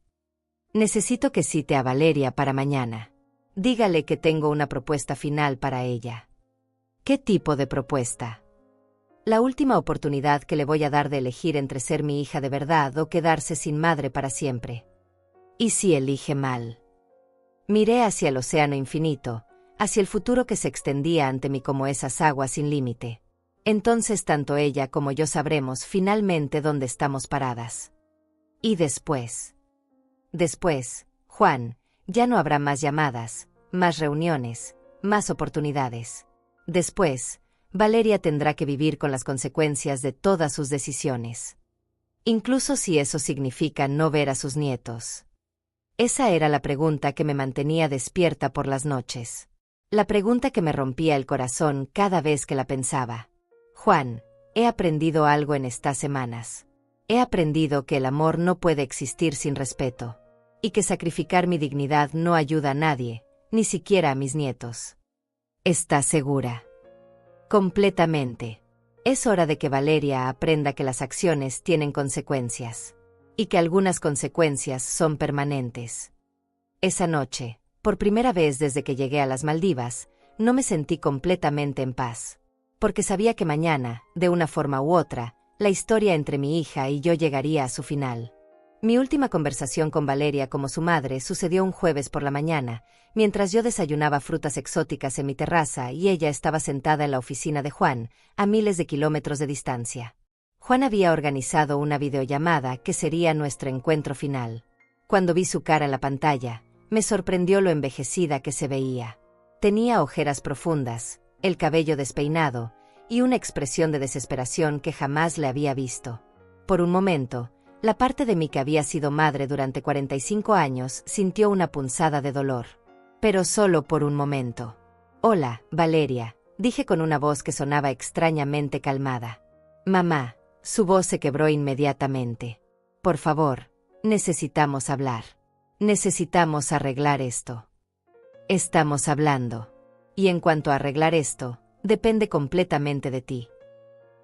Necesito que cite a Valeria para mañana. Dígale que tengo una propuesta final para ella. ¿Qué tipo de propuesta? La última oportunidad que le voy a dar de elegir entre ser mi hija de verdad o quedarse sin madre para siempre. ¿Y si elige mal? Miré hacia el océano infinito, hacia el futuro que se extendía ante mí como esas aguas sin límite. Entonces tanto ella como yo sabremos finalmente dónde estamos paradas. Y después. Después, Juan, ya no habrá más llamadas, más reuniones, más oportunidades. Después, Valeria tendrá que vivir con las consecuencias de todas sus decisiones. Incluso si eso significa no ver a sus nietos. Esa era la pregunta que me mantenía despierta por las noches. La pregunta que me rompía el corazón cada vez que la pensaba. Juan, he aprendido algo en estas semanas. He aprendido que el amor no puede existir sin respeto. Y que sacrificar mi dignidad no ayuda a nadie, ni siquiera a mis nietos. ¿Estás segura? Completamente. Es hora de que Valeria aprenda que las acciones tienen consecuencias. Y que algunas consecuencias son permanentes. Esa noche, por primera vez desde que llegué a las Maldivas, no me sentí completamente en paz. Porque sabía que mañana, de una forma u otra, la historia entre mi hija y yo llegaría a su final. Mi última conversación con Valeria como su madre sucedió un jueves por la mañana, mientras yo desayunaba frutas exóticas en mi terraza y ella estaba sentada en la oficina de Juan, a miles de kilómetros de distancia. Juan había organizado una videollamada que sería nuestro encuentro final. Cuando vi su cara en la pantalla, me sorprendió lo envejecida que se veía. Tenía ojeras profundas, el cabello despeinado y una expresión de desesperación que jamás le había visto. Por un momento, la parte de mí que había sido madre durante 45 años sintió una punzada de dolor. Pero solo por un momento. «Hola, Valeria», dije con una voz que sonaba extrañamente calmada. «Mamá», su voz se quebró inmediatamente. «Por favor, necesitamos hablar. Necesitamos arreglar esto. Estamos hablando. Y en cuanto a arreglar esto, depende completamente de ti».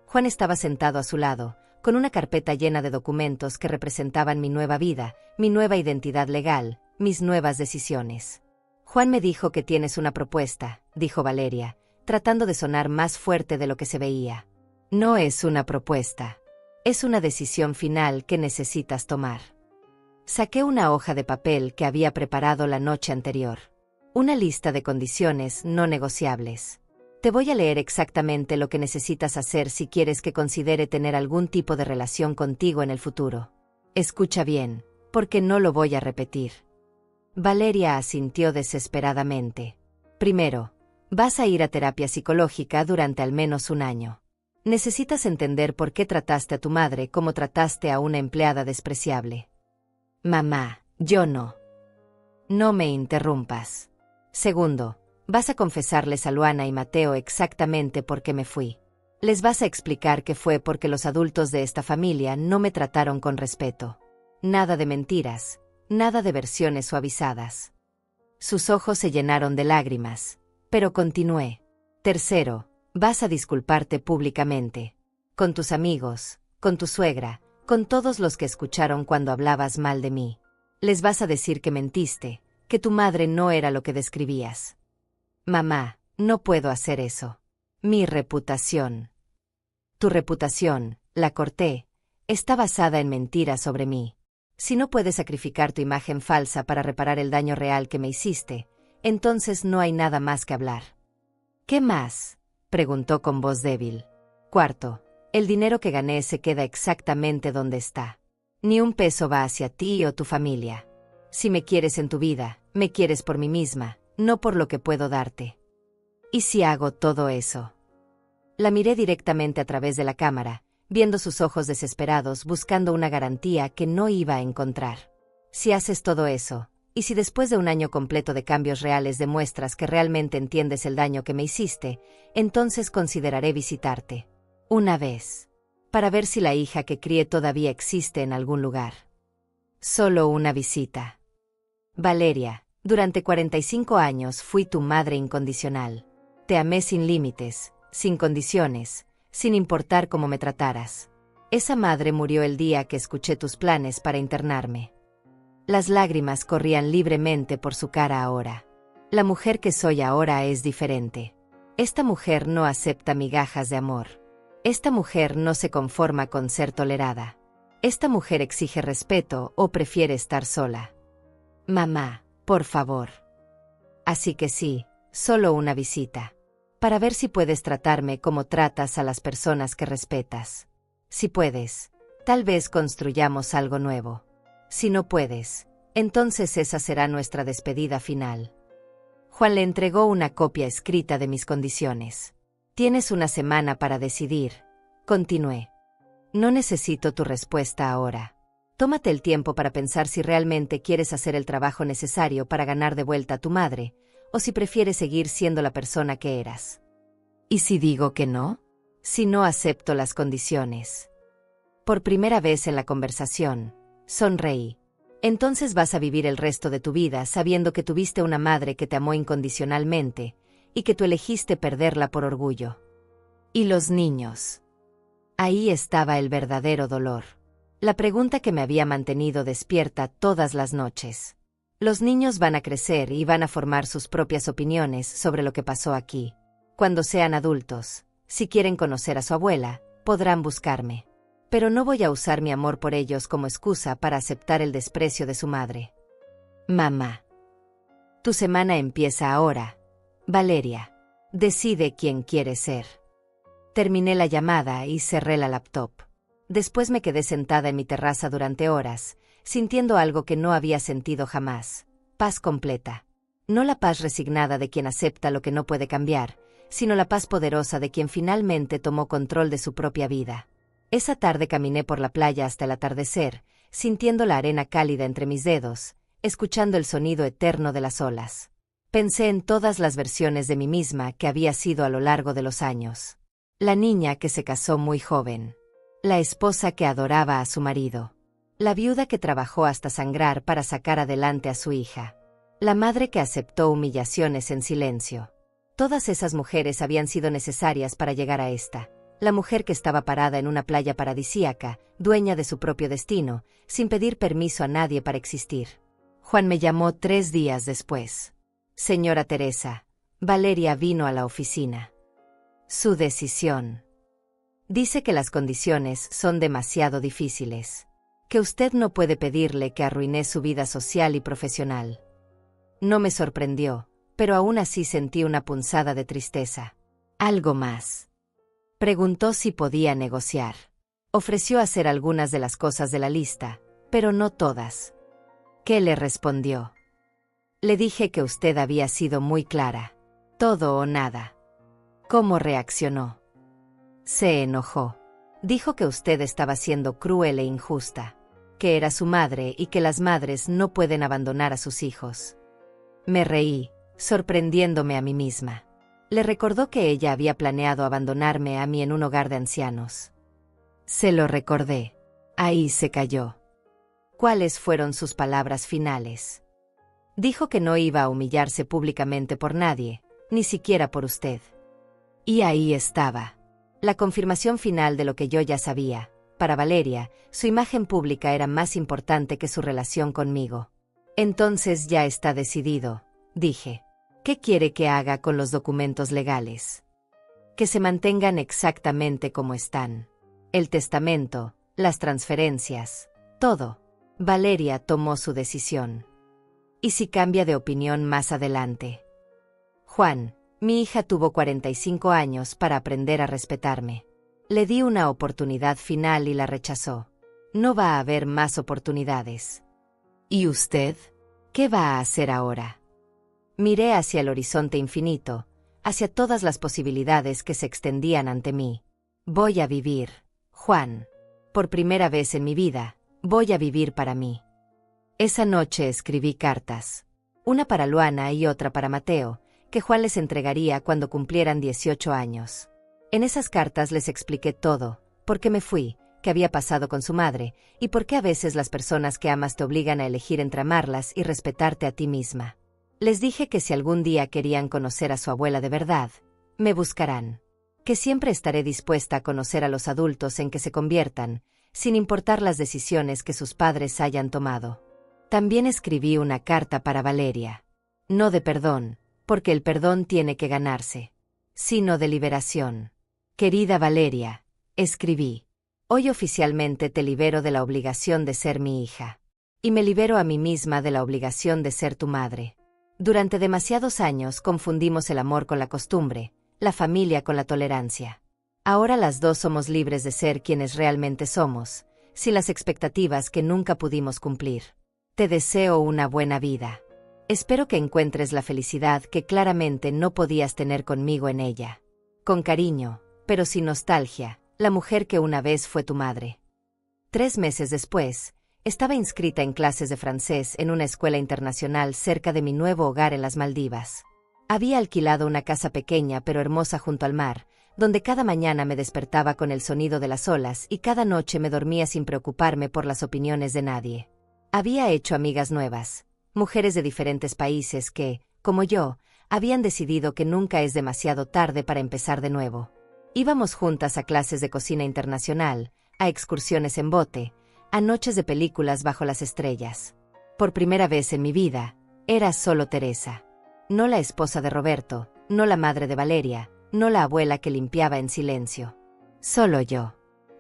Juan estaba sentado a su lado, con una carpeta llena de documentos que representaban mi nueva vida, mi nueva identidad legal, mis nuevas decisiones. «Juan me dijo que tienes una propuesta», dijo Valeria, tratando de sonar más fuerte de lo que se veía. «No es una propuesta. Es una decisión final que necesitas tomar». Saqué una hoja de papel que había preparado la noche anterior. Una lista de condiciones no negociables. Te voy a leer exactamente lo que necesitas hacer si quieres que considere tener algún tipo de relación contigo en el futuro. Escucha bien, porque no lo voy a repetir. Valeria asintió desesperadamente. Primero, vas a ir a terapia psicológica durante al menos un año. Necesitas entender por qué trataste a tu madre como trataste a una empleada despreciable. Mamá, yo no. No me interrumpas. Segundo, vas a confesarles a Luana y Mateo exactamente por qué me fui. Les vas a explicar que fue porque los adultos de esta familia no me trataron con respeto. Nada de mentiras, nada de versiones suavizadas. Sus ojos se llenaron de lágrimas, pero continué. Tercero, vas a disculparte públicamente. Con tus amigos, con tu suegra, con todos los que escucharon cuando hablabas mal de mí. Les vas a decir que mentiste, que tu madre no era lo que describías. Mamá, no puedo hacer eso. Mi reputación. Tu reputación, la corté, está basada en mentiras sobre mí. Si no puedes sacrificar tu imagen falsa para reparar el daño real que me hiciste, entonces no hay nada más que hablar. ¿Qué más?, preguntó con voz débil. Cuarto, el dinero que gané se queda exactamente donde está. Ni un peso va hacia ti o tu familia. Si me quieres en tu vida, me quieres por mí misma, no por lo que puedo darte. ¿Y si hago todo eso? La miré directamente a través de la cámara, viendo sus ojos desesperados buscando una garantía que no iba a encontrar. Si haces todo eso, y si después de un año completo de cambios reales demuestras que realmente entiendes el daño que me hiciste, entonces consideraré visitarte. Una vez. Para ver si la hija que crié todavía existe en algún lugar. Solo una visita. Valeria, durante 45 años fui tu madre incondicional. Te amé sin límites, sin condiciones, sin importar cómo me trataras. Esa madre murió el día que escuché tus planes para internarme. Las lágrimas corrían libremente por su cara ahora. La mujer que soy ahora es diferente. Esta mujer no acepta migajas de amor. Esta mujer no se conforma con ser tolerada. Esta mujer exige respeto o prefiere estar sola. Mamá, por favor. Así que sí, solo una visita. Para ver si puedes tratarme como tratas a las personas que respetas. Si puedes, tal vez construyamos algo nuevo. Si no puedes, entonces esa será nuestra despedida final. Juan le entregó una copia escrita de mis condiciones. Tienes una semana para decidir. Continué. No necesito tu respuesta ahora. Tómate el tiempo para pensar si realmente quieres hacer el trabajo necesario para ganar de vuelta a tu madre, o si prefieres seguir siendo la persona que eras. ¿Y si digo que no? Si no acepto las condiciones. Por primera vez en la conversación, sonreí. Entonces vas a vivir el resto de tu vida sabiendo que tuviste una madre que te amó incondicionalmente, y que tú elegiste perderla por orgullo. ¿Y los niños? Ahí estaba el verdadero dolor. La pregunta que me había mantenido despierta todas las noches. Los niños van a crecer y van a formar sus propias opiniones sobre lo que pasó aquí. Cuando sean adultos, si quieren conocer a su abuela, podrán buscarme. Pero no voy a usar mi amor por ellos como excusa para aceptar el desprecio de su madre. Mamá. Tu semana empieza ahora. Valeria. Decide quién quieres ser. Terminé la llamada y cerré la laptop. Después me quedé sentada en mi terraza durante horas, sintiendo algo que no había sentido jamás. Paz completa. No la paz resignada de quien acepta lo que no puede cambiar, sino la paz poderosa de quien finalmente tomó control de su propia vida. Esa tarde caminé por la playa hasta el atardecer, sintiendo la arena cálida entre mis dedos, escuchando el sonido eterno de las olas. Pensé en todas las versiones de mí misma que había sido a lo largo de los años. La niña que se casó muy joven. La esposa que adoraba a su marido. La viuda que trabajó hasta sangrar para sacar adelante a su hija. La madre que aceptó humillaciones en silencio. Todas esas mujeres habían sido necesarias para llegar a esta. La mujer que estaba parada en una playa paradisíaca, dueña de su propio destino, sin pedir permiso a nadie para existir. Juan me llamó 3 días después. Señora Teresa, Valeria vino a la oficina. Su decisión. Dice que las condiciones son demasiado difíciles. Que usted no puede pedirle que arruine su vida social y profesional. No me sorprendió, pero aún así sentí una punzada de tristeza. Algo más. Preguntó si podía negociar. Ofreció hacer algunas de las cosas de la lista, pero no todas. ¿Qué le respondió? Le dije que usted había sido muy clara. Todo o nada. ¿Cómo reaccionó? Se enojó. Dijo que usted estaba siendo cruel e injusta. Que era su madre y que las madres no pueden abandonar a sus hijos. Me reí, sorprendiéndome a mí misma. Le recordó que ella había planeado abandonarme a mí en un hogar de ancianos. Se lo recordé. Ahí se calló. ¿Cuáles fueron sus palabras finales? Dijo que no iba a humillarse públicamente por nadie, ni siquiera por usted. Y ahí estaba. La confirmación final de lo que yo ya sabía. Para Valeria, su imagen pública era más importante que su relación conmigo. Entonces ya está decidido, dije. ¿Qué quiere que haga con los documentos legales? Que se mantengan exactamente como están. El testamento, las transferencias, todo. Valeria tomó su decisión. ¿Y si cambia de opinión más adelante? Juan, mi hija tuvo 45 años para aprender a respetarme. Le di una oportunidad final y la rechazó. No va a haber más oportunidades. ¿Y usted? ¿Qué va a hacer ahora? Miré hacia el horizonte infinito, hacia todas las posibilidades que se extendían ante mí. Voy a vivir, Juan. Por primera vez en mi vida, voy a vivir para mí. Esa noche escribí cartas. Una para Luana y otra para Mateo, que Juan les entregaría cuando cumplieran 18 años. En esas cartas les expliqué todo, por qué me fui, qué había pasado con su madre, y por qué a veces las personas que amas te obligan a elegir entre amarlas y respetarte a ti misma. Les dije que si algún día querían conocer a su abuela de verdad, me buscarán. Que siempre estaré dispuesta a conocer a los adultos en que se conviertan, sin importar las decisiones que sus padres hayan tomado. También escribí una carta para Valeria. No de perdón, porque el perdón tiene que ganarse, sino de liberación. Querida Valeria, escribí. Hoy oficialmente te libero de la obligación de ser mi hija. Y me libero a mí misma de la obligación de ser tu madre. Durante demasiados años confundimos el amor con la costumbre, la familia con la tolerancia. Ahora las dos somos libres de ser quienes realmente somos, sin las expectativas que nunca pudimos cumplir. Te deseo una buena vida. Espero que encuentres la felicidad que claramente no podías tener conmigo en ella. Con cariño, pero sin nostalgia, la mujer que una vez fue tu madre. 3 meses después, estaba inscrita en clases de francés en una escuela internacional cerca de mi nuevo hogar en las Maldivas. Había alquilado una casa pequeña pero hermosa junto al mar, donde cada mañana me despertaba con el sonido de las olas y cada noche me dormía sin preocuparme por las opiniones de nadie. Había hecho amigas nuevas, mujeres de diferentes países que, como yo, habían decidido que nunca es demasiado tarde para empezar de nuevo. Íbamos juntas a clases de cocina internacional, a excursiones en bote, a noches de películas bajo las estrellas. Por primera vez en mi vida, era solo Teresa. No la esposa de Roberto, no la madre de Valeria, no la abuela que limpiaba en silencio. Solo yo.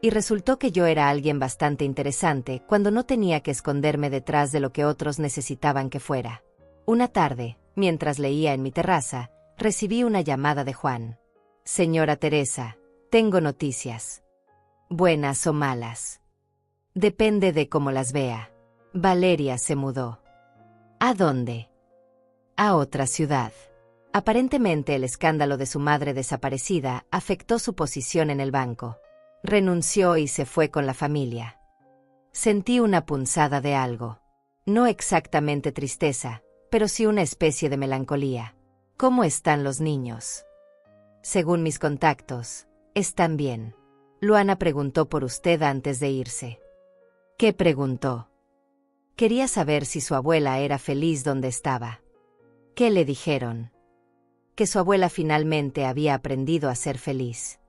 Y resultó que yo era alguien bastante interesante cuando no tenía que esconderme detrás de lo que otros necesitaban que fuera. Una tarde, mientras leía en mi terraza, recibí una llamada de Juan. Señora Teresa, tengo noticias. Buenas o malas. Depende de cómo las vea. Valeria se mudó. ¿A dónde? A otra ciudad. Aparentemente el escándalo de su madre desaparecida afectó su posición en el banco. Renunció y se fue con la familia. Sentí una punzada de algo. No exactamente tristeza, pero sí una especie de melancolía. ¿Cómo están los niños? Según mis contactos, están bien. Luana preguntó por usted antes de irse. ¿Qué preguntó? Quería saber si su abuela era feliz donde estaba. ¿Qué le dijeron? Que su abuela finalmente había aprendido a ser feliz.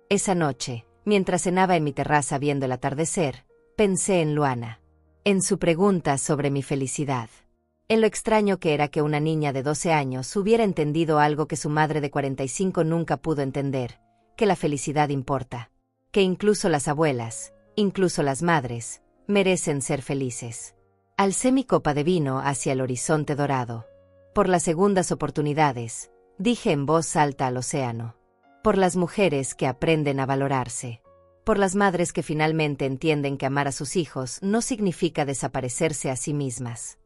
Esa noche, mientras cenaba en mi terraza viendo el atardecer, pensé en Luana, en su pregunta sobre mi felicidad, en lo extraño que era que una niña de 12 años hubiera entendido algo que su madre de 45 nunca pudo entender, que la felicidad importa, que incluso las abuelas, incluso las madres, merecen ser felices. Alcé mi copa de vino hacia el horizonte dorado. Por las segundas oportunidades, dije en voz alta al océano. Por las mujeres que aprenden a valorarse. Por las madres que finalmente entienden que amar a sus hijos no significa desaparecerse a sí mismas.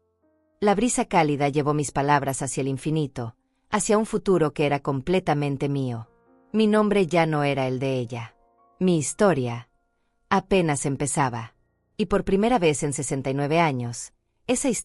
La brisa cálida llevó mis palabras hacia el infinito, hacia un futuro que era completamente mío. Mi nombre ya no era el de ella. Mi historia apenas empezaba. Y por primera vez en 69 años, esa historia